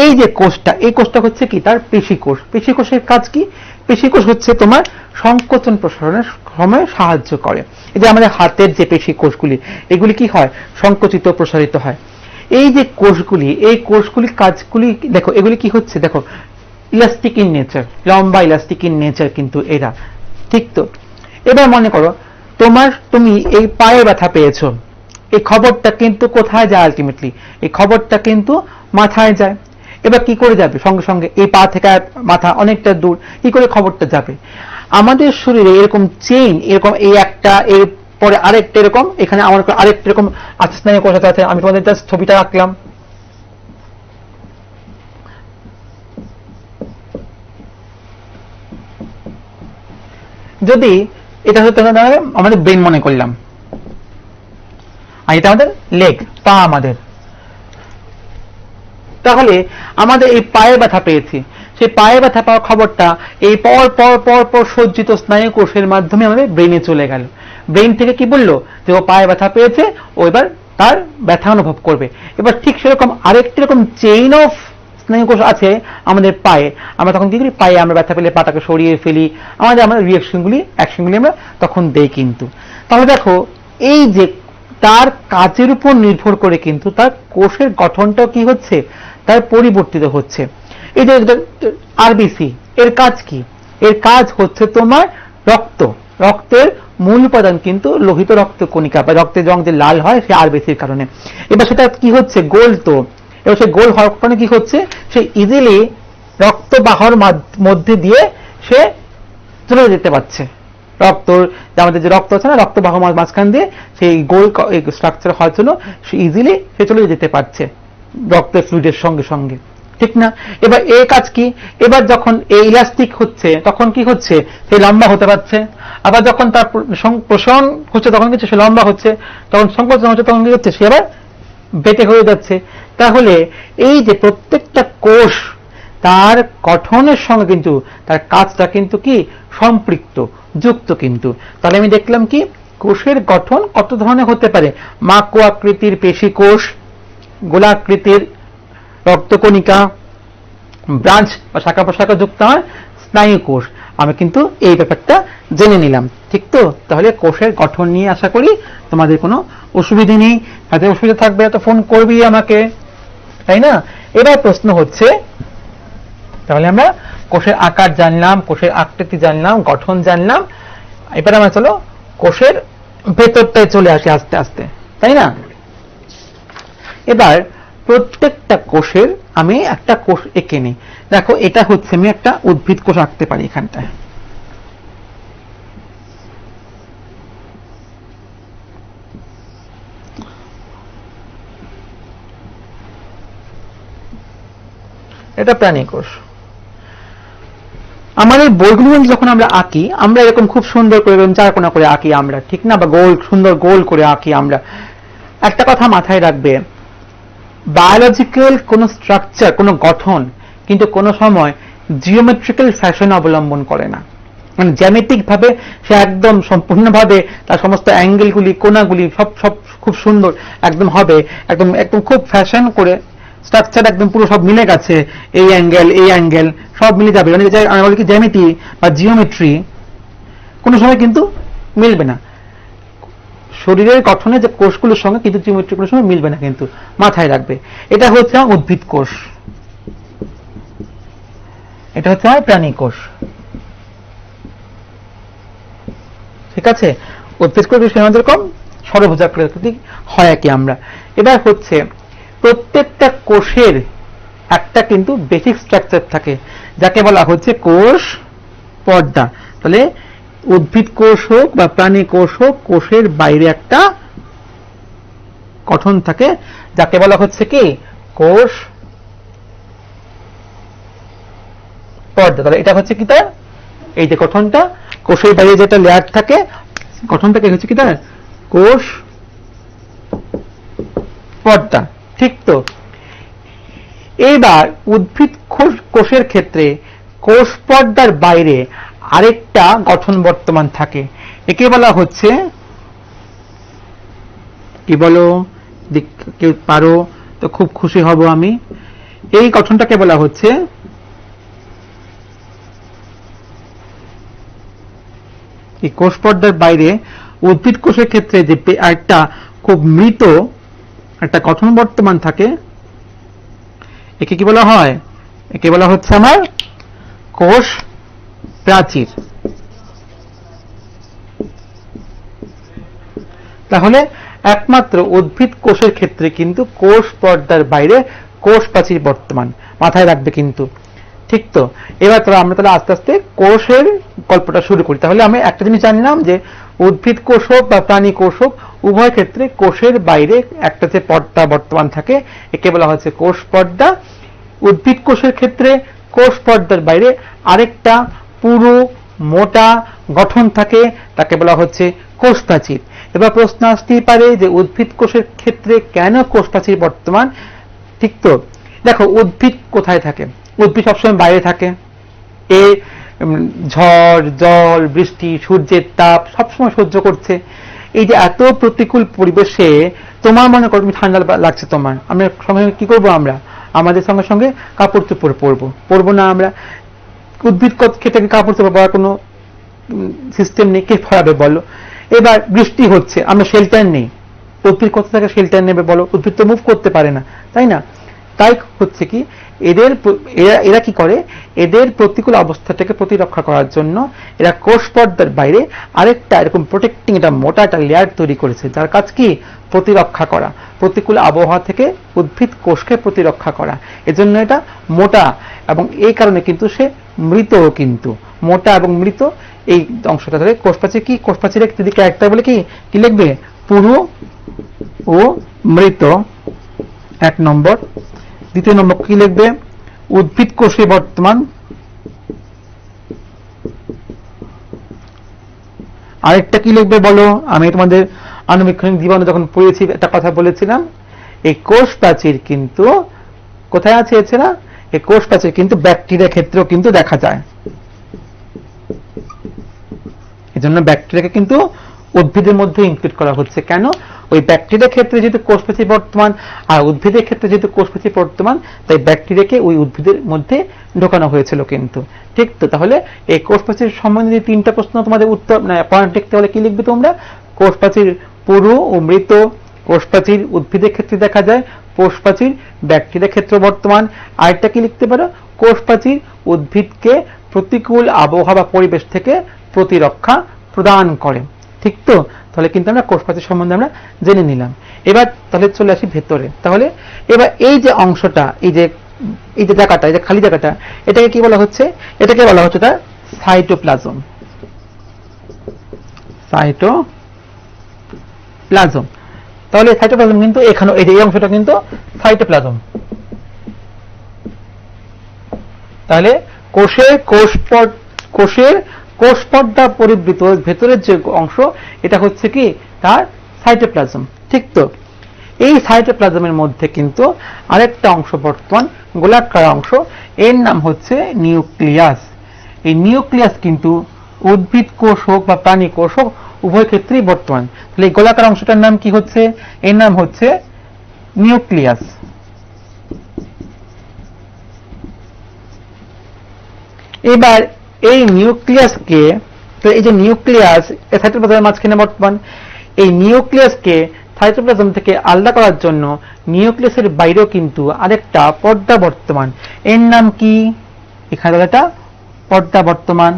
[SPEAKER 1] এই যে কোষটা, এই কোষটা হচ্ছে কি তার পেশি কোষ। পেশি কোষের কাজ কি? পেশি কোষ হচ্ছে তোমার সংকোচন প্রসারণের সময় সাহায্য করে। এই যে আমাদের হাতের যে পেশি কোষগুলি, এগুলি কি হয় সংকোচিত প্রসারিত হয়। এই যে কোষগুলি, এই কোষগুলির কাজগুলি দেখো, এগুলি কি হচ্ছে দেখো ইলাস্টিক ইন নেচার, লম্বা ইলাস্টিক ইন নেচার কিন্তু এরা। ঠিক তো, এবার মনে করো তুমি এই পায়ে ব্যথা পেয়েছো, এই খবরটা কিন্তু কোথায় যায় আলটিমেটলি? এই খবরটা কিন্তু মাথায় যায়। এবার কি করে যাবে? সঙ্গে সঙ্গে এই পা থেকে মাথা অনেকটা দূর, কি করে খবরটা যাবে? আমাদের শরীরে এরকম চেইন, এরকম এই একটা এর পরে আরেকটা এরকম, এখানে আমার আরেকটা এরকম আছে স্নায়ু কোষ আছে। আমি তোমাদের জাস্ট ছবিটা আঁকলাম। যদি এটা হচ্ছে আমাদের ব্রেন মনে করলাম, আর এটা আমাদের লেগ, পা আমাদের, তাহলে আমাদের এই পায়ে ব্যথা পেয়েছি, সেই পায়ে ব্যথা পাওয়ার খবরটা এই পর পর পর পর সজ্জিত স্নায়ু কোষের মাধ্যমে আমাদের ব্রেনে চলে গেল। ব্রেন থেকে কি বললো যে ও পায়ে ব্যথা পেয়েছে, ও এবার তার ব্যথা অনুভব করবে। এবার ঠিক সেরকম আরেকটি রকম চেইন অফ স্নায়ু কোষ আছে আমাদের পায়ে। আমরা তখন কি করি, পায়ে আমরা ব্যথা পেলে পাটাকে সরিয়ে ফেলি, আমাদের অ্যাকশনগুলি আমরা তখন দেই কিন্তু। তাহলে দেখো এই যে তার কাজের উপর নির্ভর করে কিন্তু তার কোষের গঠনটাও কি হচ্ছে, তার পরিবর্তিত হচ্ছে। এই যে আরবিসি, এর কাজ কি? এর কাজ হচ্ছে তোমার রক্তের মূল উপাদান কিন্তু লোহিত রক্ত কণিকা বা রক্তের রং যে লাল হয় সে আরবিসির কারণে। এবার সেটা কি হচ্ছে, গোল। তো এবার সে গোল হওয়ার কারণে কি হচ্ছে, সে ইজিলি রক্তবাহর মধ্যে দিয়ে সে চলে যেতে পারছে। আমাদের যে রক্ত আছে না, রক্তবাহ মাঝখান দিয়ে সেই গোল স্ট্রাকচার হওয়ার জন্য সে ইজিলি সে চলে যেতে পারছে রক্তের ফ্লুইডের সঙ্গে সঙ্গে। ঠিক না? এবার এই কাজ কি, এবার যখন এই ইলাস্টিক হচ্ছে তখন কি হচ্ছে, সে লম্বা হতে পারছে। আবার যখন তার প্রসারণ হচ্ছে তখন কিছু সে লম্বা হচ্ছে, তখন সংকোচন হচ্ছে তখন কি হচ্ছে, সে আবার বেটে হয়ে যাচ্ছে। তাহলে এই যে প্রত্যেকটা কোষ তার গঠনের সঙ্গে কিন্তু তার কাজটা কিন্তু কি সম্পৃক্ত, যুক্ত কিন্তু। তাহলে আমি দেখলাম কি কোষের গঠন কত ধরনের হতে পারে, মাকু আকৃতির পেশি কোষ, গোলাকৃতির রক্তকণিকা, ব্রাঞ্চ বা শাখা প্রশাখা যুক্ত হয় স্নায়ু কোষ। আমি কিন্তু এই ব্যাপারটা জেনে নিলাম। ঠিক তো? তাহলে কোষের গঠন নিয়ে আশা করি তোমাদের কোনো অসুবিধা নেই। যাদের অসুবিধা থাকবে তো ফোন করবি আমাকে, তাই না? এবার প্রশ্ন হচ্ছে, তাহলে আমরা কোষের আকার জানলাম, কোষের আকৃতি জানলাম, গঠন জানলাম। এবার আমরা চলো কোষের ভেতরটায় চলে আসি আস্তে আস্তে, তাই না? এবার প্রত্যেকটা কোষের আমি একটা কোষ এঁকে নিই। দেখো এটা হচ্ছে, আমি একটা উদ্ভিদ কোষ আঁকতে পারি এখানটায়। এটা প্রাণী কোষ। আমাদের বইগুলো যখন আমরা আঁকি, আমরা এরকম খুব সুন্দর করে চারকোনা করে আঁকি আমরা, ঠিক না? বা গোল, সুন্দর গোল করে আঁকি আমরা। একটা কথা মাথায় রাখবে, বায়োলজিক্যাল কোন স্ট্রাকচার, কোন গঠন কিন্তু কোনো সময় জিওমেট্রিক্যাল ফ্যাশন অবলম্বন করে না। মানে জ্যামিতিক ভাবে সে একদম সম্পূর্ণভাবে তার সমস্ত অ্যাঙ্গেলগুলি, কোণাগুলি সব সব খুব সুন্দর একদম হবে, একদম একদম খুব ফ্যাশন করে স্ট্রাকচার একদম পুরো সব মিলে গেছে, এই অ্যাঙ্গেল সব মিলে যাবে, মানে আমরা বলি কি জ্যামিতি বা জিওমেট্রি, কোনো সময় কিন্তু মিলবে না। শরীরের গঠনে যে কোষগুলোর সঙ্গে কিন্তু জিওমেট্রি কোনো সময় মিলবে না, কিন্তু মাথায় রাখবে। এটা হচ্ছে উদ্ভিদ কোষ, এটা হচ্ছে প্রাণী কোষ, ঠিক আছে? উদ্ভিদ কোষ যেরকম ষড়ভুজাকৃতি হয় আর কি আমরা। এবার হচ্ছে প্রত্যেকটা কোষের একটা কিন্তু বেসিক স্ট্রাকচার থাকে, যাকে বলা হচ্ছে কোষ পর্দা। তাহলে উদ্ভিদ কোষ হোক বা প্রাণী কোষ হোক, কোষের বাইরে একটা গঠন থাকে, যাকে বলা হচ্ছে কি কোষ পর্দা। তাহলে এটা হচ্ছে কি তার, এই যে গঠনটা, কোষের বাইরে যেটা লেয়ার থাকে, গঠনটাকে হচ্ছে কি তার কোষ পর্দা, ঠিক তো? এইবার উদ্ভিদ কোষের ক্ষেত্রে কোষ পর্দার বাইরে আরেকটা গঠন বর্তমান থাকে, একে বলা হচ্ছে, কি বলো, কেউ পারো তো খুব খুশি হব আমি। এই গঠনটাকে বলা হচ্ছে এই কোষ পর্দার বাইরে উদ্ভিদ কোষের ক্ষেত্রে যে একটা খুব মৃত একটা গঠন বর্তমান থাকে, একে কি বলা হয়? একে বলা হচ্ছে আমার কোষ প্রাচীর। তাহলে একমাত্র উদ্ভিদ কোষের ক্ষেত্রে কিন্তু কোষ পর্দার বাইরে কোষ প্রাচীর বর্তমান, মাথায় রাখবে কিন্তু, ঠিক তো? এবার আমরা তাহলে আস্তে আস্তে কোষের গল্পটা শুরু করি। তাহলে আমি একটা জিনিস জানলাম যে উদ্ভিদ কোষ হোক বা প্রাণী কোষ হোক, উভয় ক্ষেত্রে কোষের বাইরে একটা যে পর্দা বর্তমান থাকে, একে বলা হচ্ছে কোষ পর্দা। উদ্ভিদ কোষের ক্ষেত্রে কোষ পর্দার বাইরে আরেকটা পুরো মোটা গঠন থাকে, তাকে বলা হচ্ছে কোষ প্রাচীর। এবার প্রশ্ন আসতেই পারে যে উদ্ভিদ কোষের ক্ষেত্রে কেন কোষ প্রাচীর বর্তমান, ঠিক তো? দেখো, উদ্ভিদ কোথায় থাকে? উদ্ভিদ সবসময় বাইরে থাকে, এ ঝড়, জল, বৃষ্টি, সূর্যের তাপ সবসময় সহ্য করছে। এই যে এত প্রতিকূল পরিবেশে তোমার মনে করো তুমি ঠান্ডা লাগছে, তোমার আমরা সঙ্গে কি করবো? আমরা আমাদের সঙ্গে সঙ্গে কাপড় চোপড় পরবো না আমরা? উদ্ভিদ ক্ষেত্রে কাপড় চোপড় পরার কোনো সিস্টেম নেই, কে ফরাবে বলো? এবার বৃষ্টি হচ্ছে, আমরা শেল্টার নেই, উদ্ভিদ কোথা থেকে শেল্টার নেবে বলো? উদ্ভিদ তো মুভ করতে পারে না, তাই না? তাই হচ্ছে কি এরা কি করে, এদের প্রতিকূল অবস্থাটাকে প্রতিরক্ষা করার জন্য এরা কোষ পর্দার বাইরে আরেকটা এরকম প্রোটেক্টিং একটা মোটা একটা লেয়ার তৈরি করেছে, যার কাজ কি প্রতিরক্ষা করা, প্রতিকূল আবহাওয়া থেকে উদ্ভিদ কোষকে প্রতিরক্ষা করা। এজন্য এটা মোটা, এবং এই কারণে কিন্তু সে মৃত, কিন্তু মোটা এবং মৃত এই অংশটা ধরে কোষ প্রাচীর। কি কোষ প্রাচীরের যদি ক্যারেক্টার বলে কি লিখবে? পুরু ও মৃত, এক নম্বর। দ্বিতীয় নম্বর কি লিখবে? উদ্ভিদ কোষে বর্তমান। আরেকটা কি লিখবে বলো? আমি তোমাদের আণুবীক্ষণিক জীবাণু যখন পড়েছি একটা কথা বলেছিলাম, এই কোষ প্রাচীর কিন্তু কোথায় আছে এছাড়া? এই কোষ প্রাচীর কিন্তু ব্যাকটেরিয়া ক্ষেত্রেও কিন্তু দেখা যায়। এজন্য ব্যাকটেরিয়াকে কিন্তু উদ্ভিদের মধ্যে ইনক্লুড করা হচ্ছে। কেন? ওই ব্যাকটেরিয়ার ক্ষেত্রে যেহেতু কোষ প্রাচীর বর্তমান, আর উদ্ভিদের ক্ষেত্রে যেহেতু কোষ প্রাচীর বর্তমান, তাই ব্যাকটেরিয়াকে ওই উদ্ভিদের মধ্যে ঢোকানো হয়েছিল কিন্তু, ঠিক তো? তাহলে এই কোষ প্রাচীর সম্বন্ধে তিনটা প্রশ্ন তোমাদের উত্তর পয়েন্ট লিখতে হলে কি লিখবে তোমরা? কোষ প্রাচীর পুরু ও মৃত, কোষ প্রাচীর উদ্ভিদের ক্ষেত্রে দেখা যায়, কোষ প্রাচীর ব্যাকটেরিয়ার ক্ষেত্রে বর্তমান। আরেকটা কি লিখতে পারো? কোষ প্রাচীর উদ্ভিদকে প্রতিকূল আবহাওয়া পরিবেশ থেকে প্রতিরক্ষা প্রদান করে, ঠিক তো? তাহলে কিন্তু আমরা কোষ প্রাচীর সম্বন্ধে আমরা জেনে নিলাম। এবার তাহলে চলে আসি ভেতরে। তাহলে এবার এই যে অংশটা, এই যে জায়গাটা, এই যে খালি জায়গাটা, এটাকে কি বলা হচ্ছে? এটাকে বলা হচ্ছে তার সাইটোপ্লাজম। সাইটোপ্লাজম। তাহলে সাইটোপ্লাজম কিন্তু এখানে এই যে এই অংশটা কিন্তু সাইটোপ্লাজম। তাহলে কোষের কোষ পর্দা পরিবৃত ভেতরের যে অংশ এটা হচ্ছে কি তার সাইটোপ্লাজম, ঠিক তো? এই সাইটোপ্লাজমের মধ্যে কিন্তু আরেকটা অংশ বর্তমান গোলাকার অংশ, এর নাম হচ্ছে নিউক্লিয়াস। এই নিউক্লিয়াস কিন্তু উদ্ভিদ কোষ হোক বা প্রাণী কোষ হোক উভয় ক্ষেত্রেই বর্তমান। তাহলে এই গোলাকার অংশটার নাম কি হচ্ছে? এর নাম হচ্ছে নিউক্লিয়াস। এবার এই নিউক্লিয়াসকে, তো এই যে নিউক্লিয়াস সাইটোপ্লাজমের মাঝখানে বর্তমান, এই নিউক্লিয়াসকে সাইটোপ্লাজম থেকে আলাদা করার জন্য নিউক্লিয়াসের বাইরেও কিন্তু আরেকটা পর্দা বর্তমান, এর নাম কি? এখানে একটা পর্দা বর্তমান,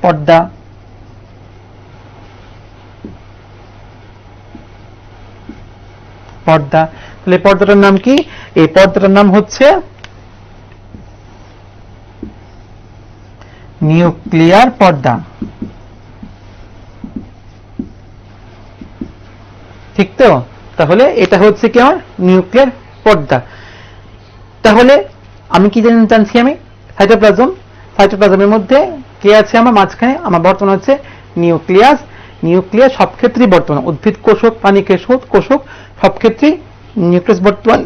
[SPEAKER 1] পর্দা। পর্দা, তাহলে পর্দাটার নাম কি? এই পর্দাটার নাম হচ্ছে নিউক্লিয়ার পর্দা, ঠিক তো? তাহলে এটা হচ্ছে কি আমার নিউক্লিয়ার পর্দা। তাহলে আমি কি জানছি? আমি সাইটোপ্লাজমের মধ্যে কে আছে আমার মাঝখানে? আমার বর্তমান হচ্ছে নিউক্লিয়াস। নিউক্লিয়াস সব ক্ষেত্রেই বর্তমান, উদ্ভিদ কোষ হোক প্রাণী কোষ হোক সব ক্ষেত্রেই নিউক্লিয়াস বর্তমান।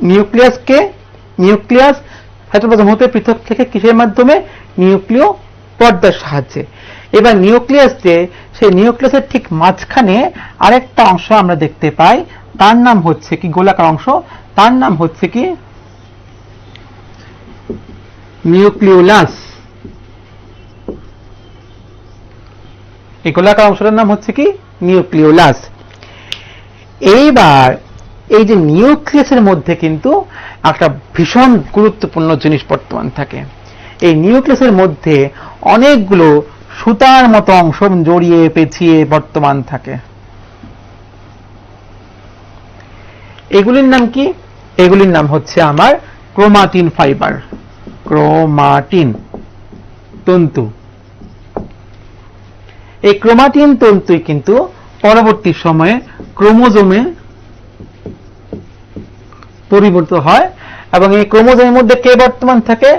[SPEAKER 1] নিউক্লিয়াস সাইটোপ্লাজম হতে পৃথক থেকে কিসের মাধ্যমে? নিউক্লিয় পর্দার সাহায্যে। এবার নিউক্লিয়াসে, সেই নিউক্লিয়াসের ঠিক মাঝখানে আরেকটা অংশ আমরা দেখতে পাই, তার নাম হচ্ছে কি গোলাকার অংশ, তার নাম হচ্ছে কি নিউক্লিওলাস। এই গোলাকার অংশটার নাম হচ্ছে কি নিউক্লিওলাস। এইবার এই যে নিউক্লিয়াসের মধ্যে কিন্তু একটা ভীষণ গুরুত্বপূর্ণ জিনিস বর্তমান থাকে। এই নিউক্লিয়াসের মধ্যে অনেকগুলো সুতার মতো অংশ জড়িয়ে পেঁচিয়ে বর্তমান থাকে। এগুলির নাম কি? এগুলির নাম হচ্ছে আমার ক্রোমাটিন ফাইবার, ক্রোমাটিন তন্তু। এই ক্রোমাটিন তন্তুই কিন্তু পরবর্তী সময়ে ক্রোমোজোমে পরিবর্তিত হয়, এবং এই ক্রোমোজোমের মধ্যে কে বর্তমান থাকে?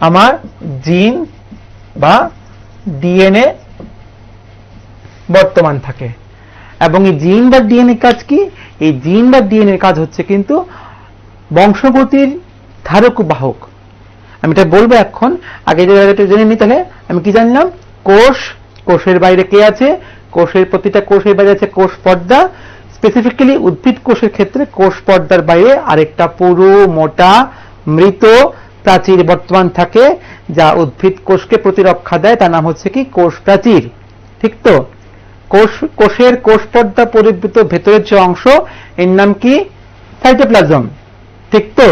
[SPEAKER 1] আমার জিন বা ডিএনএ বর্তমান থাকে। এবং এই জিন বা ডিএনএ কাজ কি? এই জিন বা ডিএনএ কাজ হচ্ছে কিন্তু বংশগতির ধারক ও বাহক। আমি এটা বলবো এখন, আগে যে জেনে নিই। তাহলে আমি কি জানলাম? কোষের বাইরে কে আছে? প্রতিটা কোষের বাইরে আছে কোষ পর্দা। স্পেসিফিক্যালি উদ্ভিদ কোষের ক্ষেত্রে কোষ পর্দার বাইরে আরেকটা পুরু মোটা মৃত প্রাচীর বর্তমান থাকে, যা উদ্ভিদ কোষকে প্রতিরক্ষা দেয়, তার নাম হচ্ছে কি কোষ প্রাচীর, ঠিক তো? কোষের কোষ পর্দা পরিবৃত ভেতরের যে অংশ, এর নাম কি? সাইটোপ্লাজম, ঠিক তো?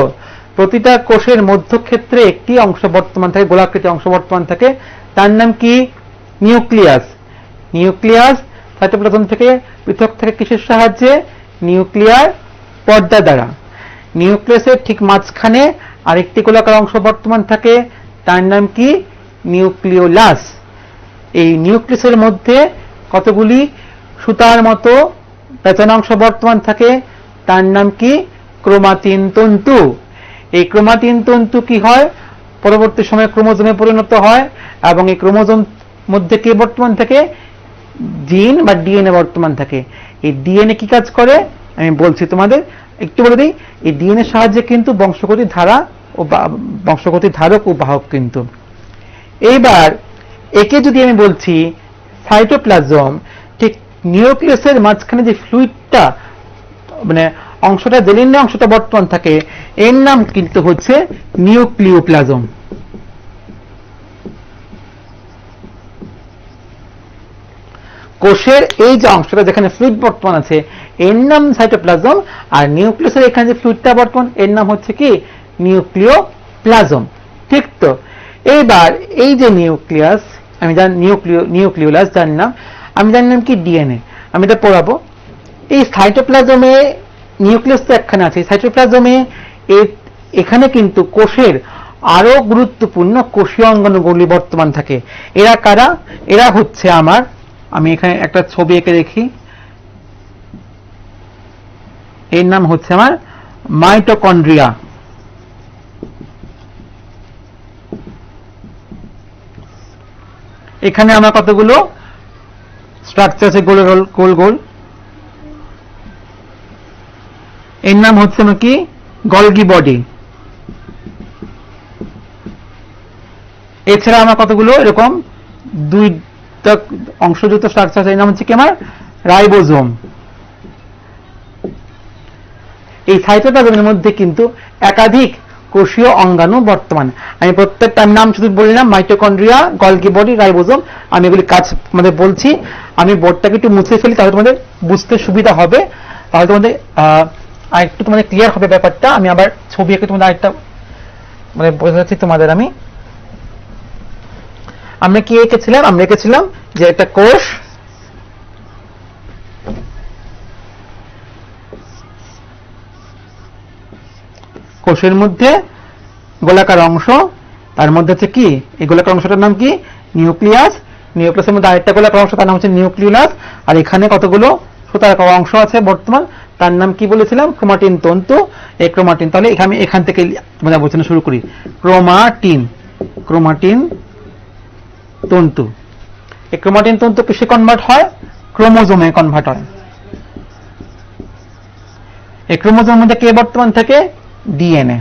[SPEAKER 1] প্রতিটা কোষের মধ্যক্ষেত্রে একটি অংশ বর্তমান থাকে, গোলাকৃতি অংশ বর্তমান থাকে, তার নাম কি? নিউক্লিয়াস। নিউক্লিয়াস সাইটোপ্লাজম থেকে পৃথক থাকে কিসের সাহায্যে? নিউক্লিয়ার পর্দা দ্বারা। নিউক্লিয়াসের ঠিক মাঝখানে আরেকটি গোলাকার অংশ বর্তমান থাকে, তার নাম কি? নিউক্লিওলাস। এই নিউক্লিয়াসের মধ্যে কতগুলি সুতার মতো পেঁচানো অংশ বর্তমান থাকে, তার নাম কি? ক্রোমাটিন তন্তু। এই ক্রোমাটিন তন্তু কি হয়? পরবর্তী সময়ে ক্রোমোজোমে পরিণত হয়, এবং এই ক্রোমোজোম মধ্যে কে বর্তমান থাকে? জিন বা ডিএনএ বর্তমান থাকে। এই ডিএনএ কি কাজ করে আমি বলছি তোমাদের, একটু বলে দিই। এই ডিএনএ সাহায্যে কিন্তু বংশগতির ধারক ও বাহক কিন্তু। এইবার একে যদি আমি বলছি সাইটোপ্লাজম, ঠিক নিউক্লিয়াসের মাঝখানে যে ফ্লুইডটা, মানে অংশটা, জেলিনের অংশটা বর্তমান থাকে, এর নাম কিন্তু হচ্ছে নিউক্লিওপ্লাজম। কোষের এই যে অংশটা যেখানে ফ্লুইড বর্তমান আছে, এর নাম সাইটোপ্লাজম, আর নিউক্লিয়াসের এখানে যে ফ্লুইডটা বর্তমান, এর নাম হচ্ছে কি? নিউক্লিওপ্লাজম, ঠিক তো? এইবার এই যে নিউক্লিয়াস, আমি জানি নিউক্লিওলাস জানলাম, আমি জানলাম কি? ডিএনএ। আমি এটা পড়াবো। এই সাইটোপ্লাজমে নিউক্লিয়াস তো একখানে আছে, সাইটোপ্লাজমে এখানে কিন্তু কোষের আরো গুরুত্বপূর্ণ কোষীয় অঙ্গাণুগুলি বর্তমান থাকে। এরা কারা? এরা হচ্ছে আমার, আমি এখানে একটা ছবি এঁকে দেখি, এর নাম হচ্ছে আমার মাইটোকন্ড্রিয়া। এখানে আমার কতগুলো স্ট্রাকচার আছে গোল গোল গোল গোল, এর নাম হচ্ছে কি গলগি বডি। এছাড়া আমার কতগুলো এরকম দুইটা অংশযুক্ত স্ট্রাকচার আছে, এর নাম হচ্ছে কি আমার রাইবোজোম। এই সাইটোপ্লাজমের মধ্যে কিন্তু একাধিক কোষীয় অঙ্গাণু বর্তমান। আমি প্রত্যেকটা নাম শুধু বললাম, মাইটোকন্ড্রিয়া, গলগি বডি, রাইবোজোম। আমি এগুলি কাজ মানে বলছি, আমি বোর্ডটাকে একটু মুছে ফেলি তাহলে তোমাদের বুঝতে সুবিধা হবে, তাহলে তোমাদের আরেকটু তোমাদের ক্লিয়ার হবে ব্যাপারটা। আমি আবার ছবি এঁকে তোমাদের আরেকটা মানে বোঝাচ্ছি তোমাদের। আমরা কি এঁকেছিলাম? আমরা এঁকেছিলাম যে একটা কোষ, কোষের মধ্যে গোলাকার অংশ, তার মধ্যে হচ্ছে কি এই গোলাকার অংশটার নাম কি নিউক্লিয়াস, নিউক্লিয়াসের মধ্যে আরেকটা গোলাকার অংশ তার নাম হচ্ছে নিউক্লিওলাস, আর এখানে কতগুলো সুতাকার অংশ আছে বর্তমান, তার নাম কি বলেছিলাম ক্রোমাটিন তন্তু। এই ক্রোমাটিন, তাহলে আমি এখান থেকে তোমাদের আলোচনা শুরু করি। ক্রোমাটিন, ক্রোমাটিন তন্তু। এই ক্রোমাটিন তন্তু কিসে কনভার্ট হয়? ক্রোমোজোমে কনভার্ট হয়। এই ক্রোমোজোমের মধ্যে কে বর্তমান থাকে? ডিএনএ।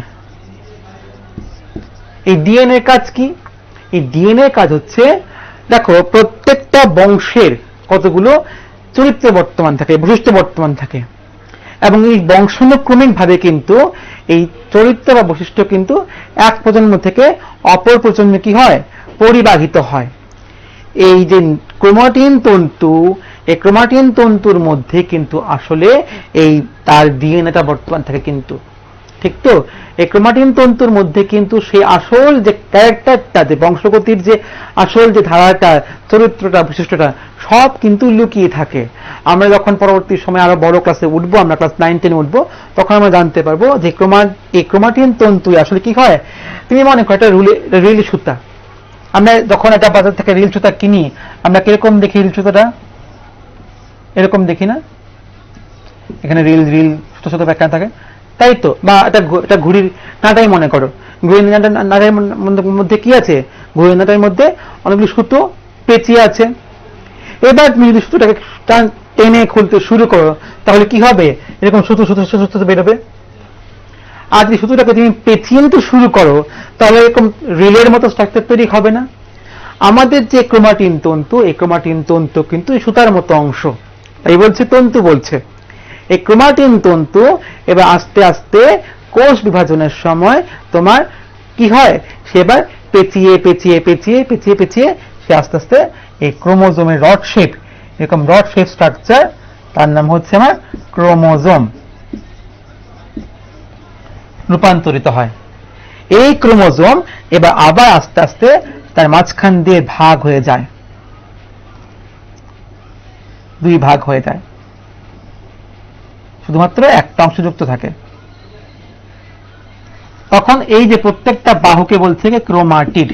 [SPEAKER 1] এই ডিএনএ কাজ কি? এই ডিএনএ কাজ হচ্ছে, দেখো প্রত্যেকটা বংশের কতগুলো চরিত্র বর্তমান থাকে, বৈশিষ্ট্য বর্তমান থাকে, এবং এই বংশানুক্রমিক ভাবে কিন্তু এই চরিত্র বা বৈশিষ্ট্য কিন্তু এক প্রজন্ম থেকে অপর প্রজন্মে কি হয়? পরিবাহিত হয়। এই যে ক্রোমাটিন তন্তু, এই ক্রোমাটিন তন্তুর মধ্যে কিন্তু আসলে এই তার ডিএনএটা বর্তমান থাকে কিন্তু, ঠিক তো? এই ক্রোমাটিন তন্তুর মধ্যে কিন্তু সেই আসল যে ক্যারেক্টারটা, যে বংশগতির যে আসল যে ধারাটা, চরিত্রটা, বৈশিষ্ট্যটা সব কিন্তু লুকিয়ে থাকে। আমরা যখন পরবর্তী সময় আরো বড় ক্লাসে উঠবো, আমরা ক্লাস 9-10 উঠবো, তখন আমরা জানতে পারবো যে এই ক্রোমাটিন তন্তু আসলে কি হয়। তুমি মনে করো একটা রিল সুতা, আমরা যখন একটা বাজার থেকে রিল সুতা কিনি, আমরা কিরকম দেখি রিল সুতাটা? এরকম দেখি না? এখানে রিল রিল ছোট ছোট ব্যাখ্যা থাকে, তাই তো? বা একটা ঘুড়ির নাটাই মনে করো, ঘুড়ির নাটার মধ্যে কি আছে? ঘুড়ির নাটার মধ্যে অনেকগুলো সুতো পেঁচিয়ে আছে। এবার তুমি যদি সুতোটাকে টেনে খুলতে শুরু করো, তাহলে কি হবে? এরকম সুতো সুতো সুতো সুতো বেরোবে। আর যদি সুতোটাকে তুমি পেঁচিয়ে নিতে শুরু করো, তাহলে এরকম রিলের মতো স্ট্রাকচার তৈরি হবে না? আমাদের যে ক্রোমাটিন তন্তু, এই ক্রোমাটিন তন্তু কিন্তু এই সুতার মতো অংশ, তাই বলছে তন্তু বলছে। এই ক্রোমাটিন তন্তু এবার আস্তে আস্তে কোষ বিভাজনের সময় তোমার কি হয়? সে এবার পেঁচিয়ে পেঁচিয়ে পেঁচিয়ে পেঁচিয়ে পেঁচিয়ে সে আস্তে আস্তে এই ক্রোমোজোমের রড শেপ, এরকম রড শেপ স্ট্রাকচার, তার নাম হচ্ছে আমার ক্রোমোজোম, রূপান্তরিত হয়। এই ক্রোমোজোম এবার আবার আস্তে আস্তে তার মাঝখান দিয়ে ভাগ হয়ে যায়, দুই ভাগ হয়ে যায়, শুধুমাত্র একটা অংশ যুক্ত থাকে। তখন এই যে প্রত্যেকটা বাহুকে বলছে ক্রোমাটিড,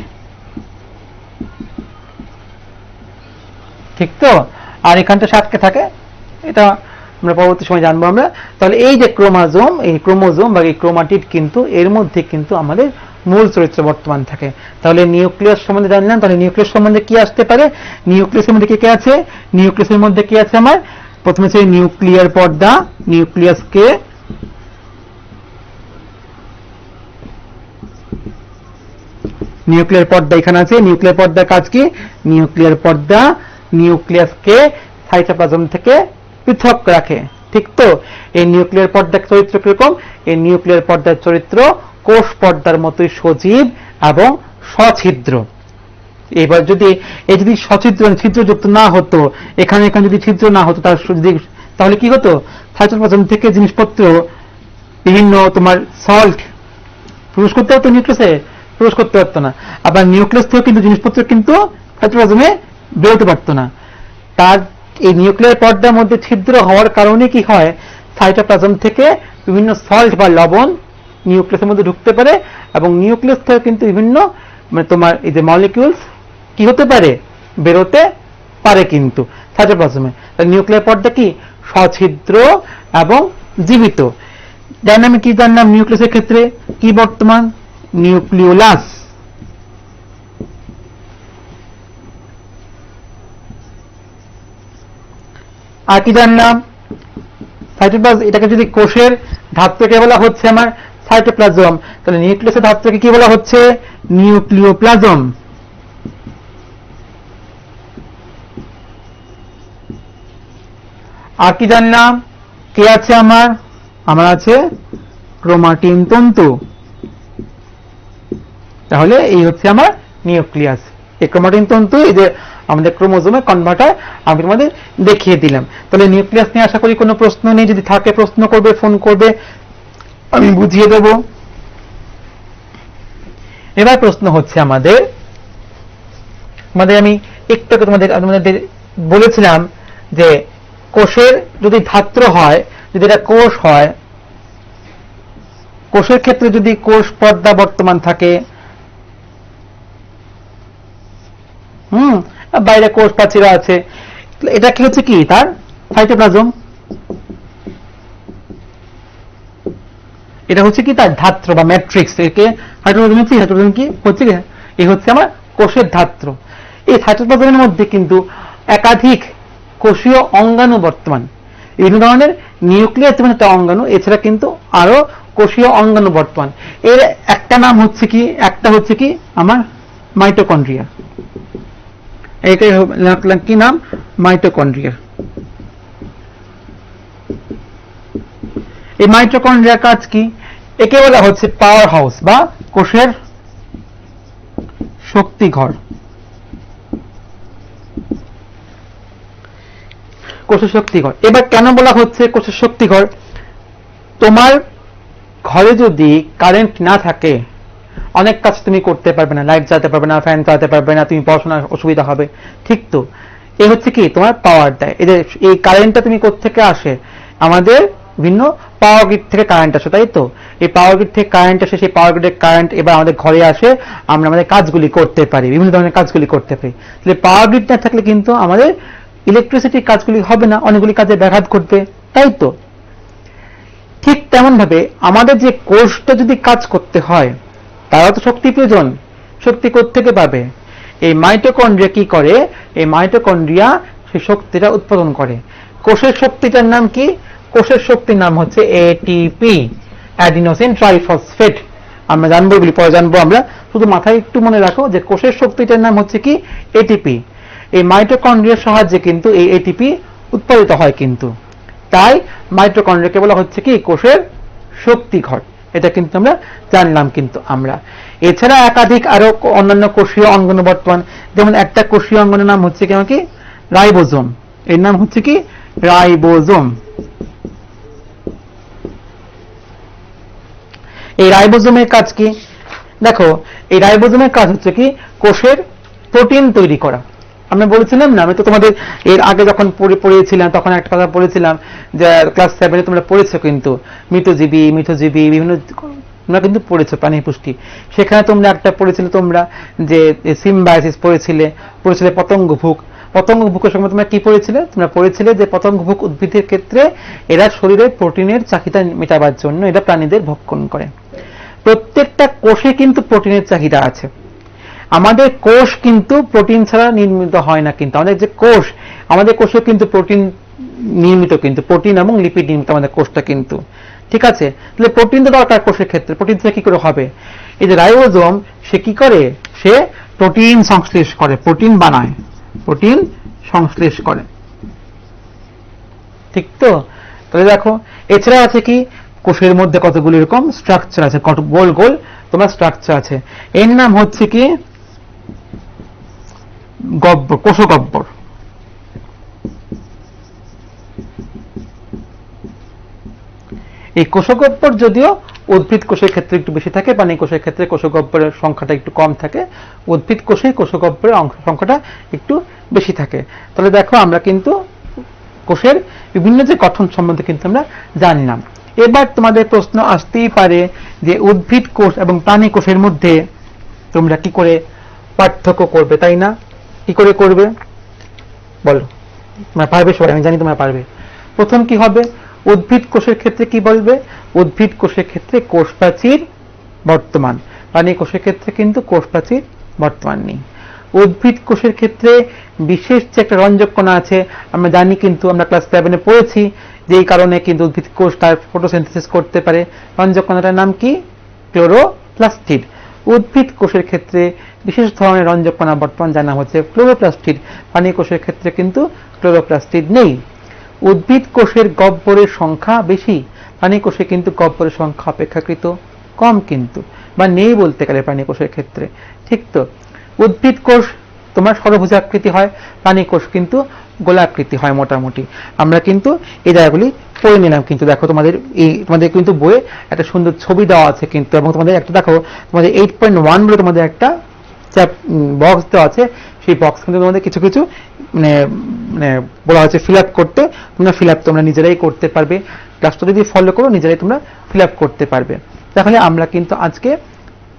[SPEAKER 1] ঠিক তো? আর এখানটা সাতকে থাকে, এটা আমরা পরবর্তী সময় জানবো আমরা। তাহলে এই যে ক্রোমোজোম, এই ক্রোমোজোম বা এই ক্রোমাটিড কিন্তু এর মধ্যে কিন্তু আমাদের মূল চরিত্র বর্তমান থাকে। তাহলে নিউক্লিয়াস সম্বন্ধে জানলাম, তাহলে নিউক্লিয়াস সম্বন্ধে কি আসতে পারে? নিউক্লিয়াসের মধ্যে কে আছে? নিউক্লিয়াসের মধ্যে কি আছে আমার? প্রথমে হচ্ছে নিউক্লিয়ার পর্দা, নিউক্লিয়াসকে নিউক্লিয়ার পর্দা এখানে আছে। নিউক্লিয়ার পর্দার কাজ কি? নিউক্লিয়ার পর্দা নিউক্লিয়াসকে সাইটোপ্লাজম থেকে পৃথক রাখে, ঠিক তো? এই নিউক্লিয়ার পর্দার চরিত্র কিরকম? এই নিউক্লিয়ার পর্দার চরিত্র কোষ পর্দার মতোই সজীব এবং সছিদ্র। এবার যদি সছিদ্র ছিদ্রযুক্ত না হতো, এখানে যদি ছিদ্র না হতো, তাহলে কি হতো? সাইটোপ্লাজম থেকে জিনিসপত্র, বিভিন্ন তোমার সল্ট প্রবেশ করতে হতো, নিউক্লিয়াসে প্রবেশ করতে পারতো না। আবার নিউক্লিয়াস থেকে কিন্তু জিনিসপত্র কিন্তু সাইটোপ্লাজমে বেরোতে পারতো না। তার এই নিউক্লিয়ার পর্দার মধ্যে ছিদ্র হওয়ার কারণে কি হয়? সাইটোপ্লাজম থেকে বিভিন্ন সল্ট বা লবণ নিউক্লিয়াসের মধ্যে ঢুকতে পারে, এবং নিউক্লিয়াস থেকে কিন্তু বিভিন্ন তোমার এই যে মলিকিউলস কি হতে পারে? বেরোতে পারে কিন্তু সাইটোপ্লাজমে। নিউক্লিয়ার পর্দা কি? সছিদ্র এবং জীবিত। ডাইনামিক কি জানলাম নিউক্লিয়াসের ক্ষেত্রে? কি বর্তমান? নিউক্লিওলাস। আর কি জানলাম? সাইটোপ্লাজম, এটাকে যদি কোষের ধাত্রকে বলা হচ্ছে আমার সাইটোপ্লাজম, তাহলে নিউক্লিয়াসের ধাত্রকে কি বলা হচ্ছে? নিউক্লিওপ্লাজম। আর কি জানলাম? কে আছে আমার? আমার আছে ক্রোমাটিন তন্তু। তাহলে এই হচ্ছে আমার নিউক্লিয়াস। এই ক্রোমাটিন তন্তু, এই যে আমাদের ক্রোমোজোমে কনভার্টার, আমি তোমাদের দেখিয়ে দিলাম। তাহলে নিউক্লিয়াস নিয়ে আশা করি কোনো প্রশ্ন নেই। যদি থাকে প্রশ্ন করবে, ফোন করবে, আমি বুঝিয়ে দেব। এবার প্রশ্ন হচ্ছে আমাদের আমি একটু তোমাদের বলেছিলাম যে কোষের যদি ধাত্র হয়, যদি এটা কোষ হয়, কোষের ক্ষেত্রে যদি কোষ পর্দা বর্তমান থাকে, বাইরে কোষ প্রাচীর আছে, এটা কি হচ্ছে কি? তার সাইটোপ্লাজম। এটা হচ্ছে কি? তার ধাত্র বা ম্যাট্রিক্স। একে সাইটোপ্লাজম কি হচ্ছে? এই হচ্ছে আমার কোষের ধাত্র। এই সাইটোপ্লাজমের মধ্যে কিন্তু একাধিক কোষীয় অঙ্গাণু বর্তমান। বিভিন্ন ধরনের নিউক্লিয়াস যেমন একটা অঙ্গাণু, এছাড়া কিন্তু আরো কোষীয় অঙ্গাণু বর্তমান। এর একটা নাম হচ্ছে কি? একটা হচ্ছে কি আমার মাইটোকন্ড্রিয়া। এটাই রাখলাম কি নাম? মাইটোকন্ড্রিয়া। এই মাইটোকন্ড্রিয়ার কাজ কি? একে বলা হচ্ছে পাওয়ার হাউস বা কোষের শক্তিঘর। কোষের শক্তিঘর। এবার কেন বলা হচ্ছে কোষের শক্তিঘর? তোমার ঘরে যদি কারেন্ট না থাকে, অনেক কাজ তুমি করতে পারবে না, লাইট জ্বালাতে পারবে না, ফ্যান চালাতে পারবে না, তুমি পড়াশোনার অসুবিধা হবে। ঠিক তো? এই হচ্ছে কি তোমার পাওয়ার দেয়। এই কারেন্টটা তুমি কোত্থেকে আসে? আমাদের বিভিন্ন পাওয়ার গ্রিড থেকে কারেন্ট আসে, তাই তো? এই পাওয়ার গ্রিড থেকে কারেন্ট আসে, সেই পাওয়ার গ্রিডের কারেন্ট এবার আমাদের ঘরে আসে, আমরা আমাদের কাজগুলি করতে পারি, বিভিন্ন ধরনের কাজগুলি করতে পারি। তাহলে পাওয়ার গ্রিড না থাকলে কিন্তু আমাদের ইলেকট্রিসিটির কাজগুলি হবে না, অনেকগুলি কাজে ব্যাঘাত ঘটবে, তাই তো? ঠিক তেমন ভাবে আমাদের যে কোষটা যদি কাজ করতে হয়, তারাও তো শক্তি প্রয়োজন। শক্তি কোত্থেকে পাবে? এই মাইটোকন্ড্রিয়া কি করে? এই মাইটোকন্ড্রিয়া সেই শক্তিটা উৎপাদন করে। কোষের শক্তিটার নাম কি? কোষের শক্তির নাম হচ্ছে এটিপি, অ্যাডিনোসিন ট্রাইফসফেট। আমরা জানবো, এগুলি পরে জানবো আমরা। শুধু মাথায় একটু মনে রাখো যে কোষের শক্তিটার নাম হচ্ছে কি? এটিপি। এই মাইটোকন্ড্রিয়ার সাহায্যে কিন্তু এই এটিপি উৎপাদিত হয় কিন্তু। তাই মাইটোকন্ড্রিয়াকে বলা হচ্ছে কি? কোষের শক্তিঘর। এটা কিন্তু আমরা জানলাম কিন্তু আমরা। এছাড়া একাধিক আরো অন্যান্য কোষীয় অঙ্গাণু বর্তমান। যেমন একটা কোষীয় অঙ্গাণুর নাম হচ্ছে কি? আমাকে রাইবোজোম। এর নাম হচ্ছে কি? রাইবোজোম। এই রাইবোজোমের কাজ কি? দেখো, এই রাইবোজোমের কাজ হচ্ছে কি? কোষের প্রোটিন তৈরি করা। আমরা বলেছিলাম না, আমি তো তোমাদের এর আগে যখন পড়িয়েছিলাম তখন একটা কথা বলেছিলাম যে ক্লাস 7-এ তোমরা পড়েছো কিন্তু মিথজীবী বিভিন্ন তোমরা কিন্তু পড়েছো প্রাণী পুষ্টি। সেখানে তোমরা একটা পড়েছিলে তোমরা যে সিম্বায়োসিস পড়েছিলে পতঙ্গভুক। পতঙ্গভুকের সময় তোমরা কি পড়েছিলে? তোমরা পড়েছিলে যে পতঙ্গভুক উদ্ভিদের ক্ষেত্রে এরা শরীরে প্রোটিনের চাহিদা মেটাবার জন্য এরা প্রাণীদের ভক্ষণ করে। প্রত্যেকটা কোষে কিন্তু প্রোটিনের চাহিদা আছে। আমাদের কোষ কিন্তু প্রোটিন ছাড়া নির্মিত হয় না কিন্তু। আমাদের কোষে কিন্তু প্রোটিন নির্মিত, কিন্তু প্রোটিন এবং লিপিড নির্মিত আমাদের কোষটা কিন্তু। ঠিক আছে? তাহলে প্রোটিন তো দরকার কোষের ক্ষেত্রে। প্রোটিন থেকে কি করে হবে? এই যে রাইবোজোম, সে কি করে? সে প্রোটিন সংশ্লেষ করে, প্রোটিন বানায়, প্রোটিন সংশ্লেষ করে। ঠিক তো? তাহলে দেখো, এছাড়া আছে কি? কোষের মধ্যে কতগুলি রকম স্ট্রাকচার আছে, কত গোল গোল তোমার স্ট্রাকচার আছে। এর নাম হচ্ছে কি? গহ্বর, কোষগহ্বর। এই কোষগহ্বর যদিও উদ্ভিদ কোষের ক্ষেত্রে একটু বেশি থাকে, প্রাণী কোষের ক্ষেত্রে কোষগহ্বরের সংখ্যাটা একটু কম থাকে, উদ্ভিদ কোষে কোষগহ্বরের সংখ্যাটা একটু বেশি থাকে। তাহলে দেখো, আমরা কিন্তু কোষের বিভিন্ন যে গঠন সম্বন্ধে কিন্তু আমরা জানলাম। এবার তোমাদের প্রশ্ন আসতেই পারে যে উদ্ভিদ কোষ এবং প্রাণী কোষের মধ্যে তোমরা কি করে পার্থক্য করবে, তাই না? কি করে করবে বলো? তোমরা পারবে সবাই, আমি জানি তোমরা পারবে। প্রথম কি হবে? উদ্ভিদ কোষের ক্ষেত্রে কি বলবে? উদ্ভিদ কোষের ক্ষেত্রে কোষ প্রাচীর বর্তমান। প্রাণী কোষের ক্ষেত্রে কিন্তু কোষ প্রাচীর বর্তমান নেই। উদ্ভিদ কোষের ক্ষেত্রে বিশেষ যে একটা রঞ্জক কণা আছে, আমরা জানি কিন্তু আমরা ক্লাস 7-এ পড়েছি যে এই কারণে কিন্তু উদ্ভিদ কোষ তার ফটোসিনথেসিস করতে পারে। রঞ্জক কণাটার নাম কি? ক্লোরোপ্লাস্টিড। উদ্ভিদ কোষের ক্ষেত্রে বিশেষ ধরনের রঞ্জক কণা বর্তমান জানা হচ্ছে ক্লোরোপ্লাস্টিড। প্রাণী কোষের ক্ষেত্রে কিন্তু ক্লোরোপ্লাস্টিড নেই। উদ্ভিদ কোষের গহ্বরের সংখ্যা বেশি, প্রাণী কোষে কিন্তু গহ্বরের সংখ্যা অপেক্ষাকৃত কম, কিন্তু বা নেই বলতে গেলে প্রাণী কোষের ক্ষেত্রে। ঠিক তো? উদ্ভিদ কোষ তোমার ষড়ভুজাকৃতি হয়, প্রাণী কোষ কিন্তু গোলাকৃতি হয় মোটামুটি। আমরা কিন্তু এই জায়গাগুলি পড়ে নিলাম। কিন্তু দেখো তোমাদের কিন্তু বইয়ে একটা সুন্দর ছবি দেওয়া আছে কিন্তু, এবং তোমাদের একটা দেখো তোমাদের 8.1 বলে তোমাদের একটা বক্স দেওয়া আছে। সেই বক্স কিন্তু তোমাদের কিছু কিছু মানে বলা হচ্ছে ফিল আপ করতে। তোমরা নিজেরাই করতে পারবে। ক্লাসটা যদি ফলো করো নিজেরাই তোমরা ফিল আপ করতে পারবে। তাহলে আমরা কিন্তু আজকে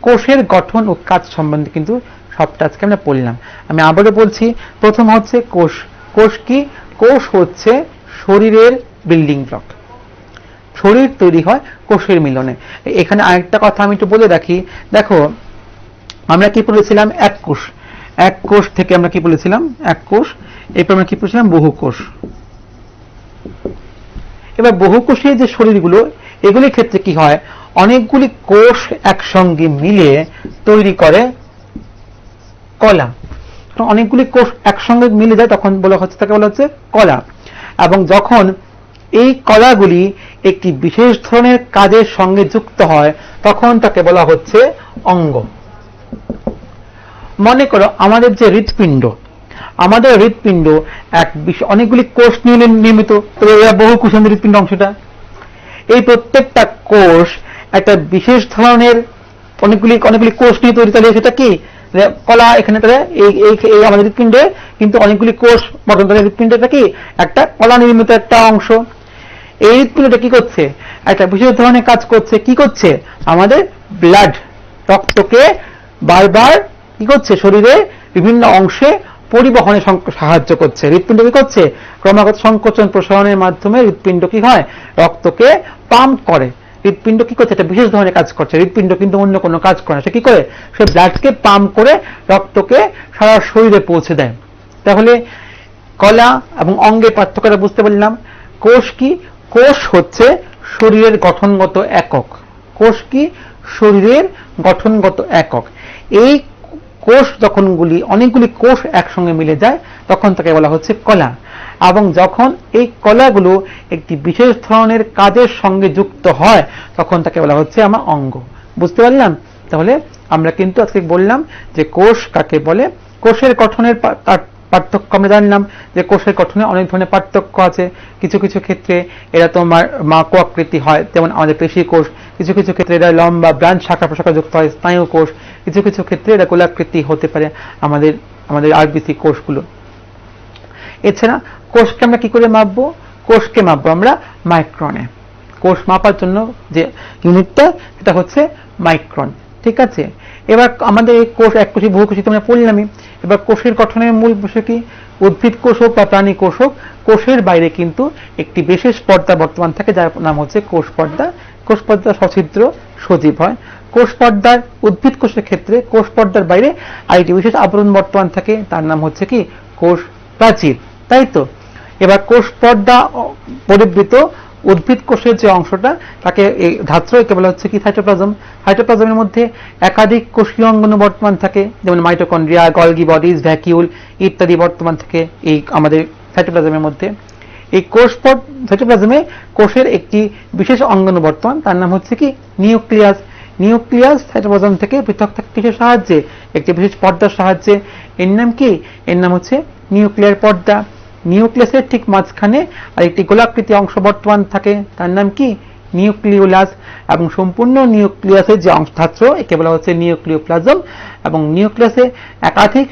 [SPEAKER 1] কোষের গঠন ও কাজ সম্বন্ধে কিন্তু সবটা আজকে আমরা পড়লাম। আমি আবারও বলছি, প্রথম হচ্ছে কোষ। কোষ কি? কোষ হচ্ছে শরীরের বিল্ডিং ব্লক। শরীর তৈরি হয় কোষের মিলনে। এখানে আরেকটা কথা আমি একটু বলে রাখি। দেখো আমরা কি বলেছিলাম? এক কোষ। এক কোষ থেকে আমরা কি বলেছিলাম? এক কোষ। এরপর আমরা কি বলেছিলাম? বহু কোষ। এবার বহুকোষীয় যে শরীরগুলো, এগুলির ক্ষেত্রে কি হয়? অনেকগুলি কোষ একসঙ্গে মিলে তৈরি করে কলা। অনেকগুলি কোষ একসঙ্গে মিলে যায় তখন তাকে বলা হচ্ছে কলা। এবং যখন এই কলাগুলি একটি বিশেষ ধরনের কাজের সঙ্গে যুক্ত হয় তখন তাকে বলা হচ্ছে অঙ্গ। মনে করো আমাদের যে হৃৎপিণ্ড, অনেকগুলি কোষ নিয়ে নির্মিত, বহু কোষের হৃৎপিণ্ড অংশটা। এই প্রত্যেকটা কোষ একটা বিশেষ ধরনের অনেকগুলি কোষ নিয়ে তৈরি। তাহলে সেটা কি? কলা। এখানে এই আমাদের হৃৎপিণ্ডে কিন্তু অনেকগুলি কোষ গঠন করে। হৃৎপিণ্ডটা কি? একটা কলা নির্মিত একটা অংশ। এই হৃৎপিণ্ডটা কি করছে? একটা বিশেষ ধরনের কাজ করছে। কি করছে? আমাদের ব্লাড, রক্তকে বারবার কি করছে? শরীরে বিভিন্ন অংশে পরিবহনে সাহায্য করছে। হৃৎপিণ্ড কি করছে? ক্রমাগত সংকোচন প্রসারণের মাধ্যমে হৃৎপিণ্ড কি হয়? রক্তকে পাম্প করে। হৃৎপিণ্ড কি করছে? একটা বিশেষ ধরনের কাজ করছে। হৃৎপিণ্ড কিন্তু অন্য কোনো কাজ করে না। সে কি করে? সে ব্লাডকে পাম্প করে রক্তকে সারা শরীরে পৌঁছে দেয়। তাহলে কলা এবং অঙ্গের পার্থক্যটা বুঝতে পারলাম। কোষ কি? কোষ হচ্ছে শরীরের গঠনগত একক। কোষ কি? শরীরের গঠনগত একক। এই কোষ যখন অনেকগুলি কোষ একসঙ্গে মিলে যায় তখন তাকে বলা হচ্ছে কলা। এবং যখন এই কলাগুলো একটি বিশেষ ধরনের কাজের সঙ্গে যুক্ত হয় তখন তাকে বলা হচ্ছে আমার অঙ্গ। বুঝতে পারলাম? তাহলে আমরা কিন্তু আজকে বললাম যে কোষ কাকে বলে। কোষের গঠনের পার্থক্য আমরা জানলাম যে কোষের গঠনে অনেক ধরনের পার্থক্য আছে। কিছু কিছু ক্ষেত্রে এরা তোমার মাকো আকৃতি হয়, যেমন আমাদের পেশি কোষ। কিছু কিছু ক্ষেত্রে এরা লম্বা ব্রাঞ্চ শাখা প্রশাখা যুক্ত হয়, স্নায়ু কোষ। কিছু কিছু ক্ষেত্রে এরা গোলাকৃতি হতে পারে, আমাদের আরবিসি কোষগুলো। এছাড়া কোষকে আমরা কি করে মাপবো? কোষকে মাপবো আমরা মাইক্রনে। কোষ মাপার জন্য যে ইউনিটটা সেটা হচ্ছে মাইক্রন। ঠিক আছে? এবার আমাদের কোষ এককোষী বহুকোষী তোমরা পড়লামই। এবার কোষের গঠনের মূল বিষয় কি? উদ্ভিদ কোষ হোক বা প্রাণী কোষ হোক, কোষের বাইরে কিন্তু একটি বিশেষ পর্দা বর্তমান থাকে যার নাম হচ্ছে কোষ পর্দা। কোষ পর্দা সছিদ্র সজীব হয়। কোষ পর্দার উদ্ভিদ কোষের ক্ষেত্রে কোষ পর্দার বাইরে আরেকটি বিশেষ আবরণ বর্তমান থাকে, তার নাম হচ্ছে কি? কোষ প্রাচীর। তাই তো? এবার কোষ পর্দা পরিবৃত উদ্ভিদ কোষের যে অংশটা তাকে এই ধাত্র একে বলা হচ্ছে কি? সাইটোপ্লাজম। সাইটোপ্লাজমের মধ্যে একাধিক কোষীয় অঙ্গাণু বর্তমান থাকে, যেমন মাইটোকন্ড্রিয়া, গলগি বডিজ, ভ্যাকিউল ইত্যাদি বর্তমান থাকে এই আমাদের সাইটোপ্লাজমের মধ্যে। এই সাইটোপ্লাজমে কোষের একটি বিশেষ অঙ্গাণু বর্তমান, তার নাম হচ্ছে কি? নিউক্লিয়াস। নিউক্লিয়াস সাইটোপ্লাজম থেকে পৃথক থাকে কিসের সাহায্যে? একটি বিশেষ পর্দার সাহায্যে। এর নাম কি? এর নাম হচ্ছে নিউক্লিয়ার পর্দা। নিউক্লিয়াসের ঠিক মাঝখানে আরেকটি গোলাকৃতি অংশ বর্তমান থাকে, তার নাম কি? নিউক্লিওলাস। এবং সম্পূর্ণ নিউক্লিয়াসের যে অংশ ধাত্র একে বলা হচ্ছে নিউক্লিওপ্লাজম। এবং নিউক্লিয়াসে একাধিক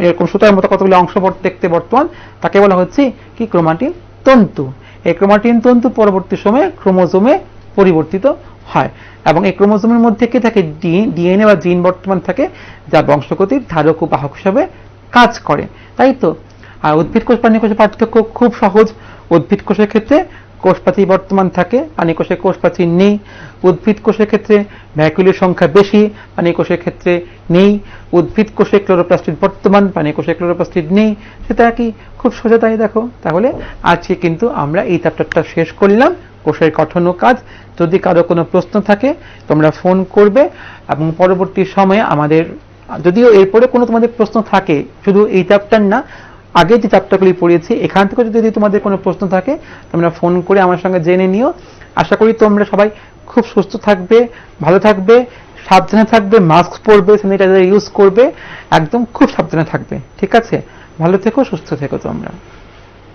[SPEAKER 1] এরকম সুতার মতো কতগুলো অংশ দেখতে বর্তমান, তাকে বলা হচ্ছে কি? ক্রোমাটিন তন্তু। এই ক্রোমাটিন তন্তু পরবর্তী সময়ে ক্রোমোজোমে পরিবর্তিত হয়। এবং এই ক্রোমোজোমের মধ্যে কি থাকে? ডিএনএ বা জিন বর্তমান থাকে, যা বংশগতির ধারক ও বাহক হিসাবে কাজ করে। তাই তো? আর উদ্ভিদ কোষ প্রাণী কোষের পার্থক্য খুব সহজ। উদ্ভিদ কোষের ক্ষেত্রে কোষপ্রাচীর বর্তমান থাকে, প্রাণী কোষে কোষপ্রাচীর নেই। উদ্ভিদ কোষের ক্ষেত্রে ভ্যাকুলের সংখ্যা বেশি, প্রাণী কোষের ক্ষেত্রে নেই। উদ্ভিদ কোষে ক্লোরোপ্লাস্টিড বর্তমান, প্রাণী কোষে ক্লোরোপ্লাস্টিড নেই। সেটা কি খুব সোজা, তাই দেখো। তাহলে আজকে কিন্তু আমরা এই চ্যাপ্টারটা শেষ করলাম, কোষের গঠন ও কাজ। যদি কারো কোনো প্রশ্ন থাকে তোমরা ফোন করবে, এবং পরবর্তী সময়ে আমাদের, যদিও এরপরে কোনো তোমাদের প্রশ্ন থাকে, শুধু এই চ্যাপ্টার না, আগে যে চ্যাপ্টারগুলি পড়িয়েছি এখান থেকে যদি তোমাদের কোনো প্রশ্ন থাকে তোমরা ফোন করে আমার সঙ্গে জেনে নিও। আশা করি তোমরা সবাই খুব সুস্থ থাকবে, ভালো থাকবে, সাবধানে থাকবে, মাস্ক পরবে, স্যানিটাইজার ইউজ করবে, একদম খুব সাবধানে থাকবে। ঠিক আছে, ভালো থেকো, সুস্থ থেকো তোমরা।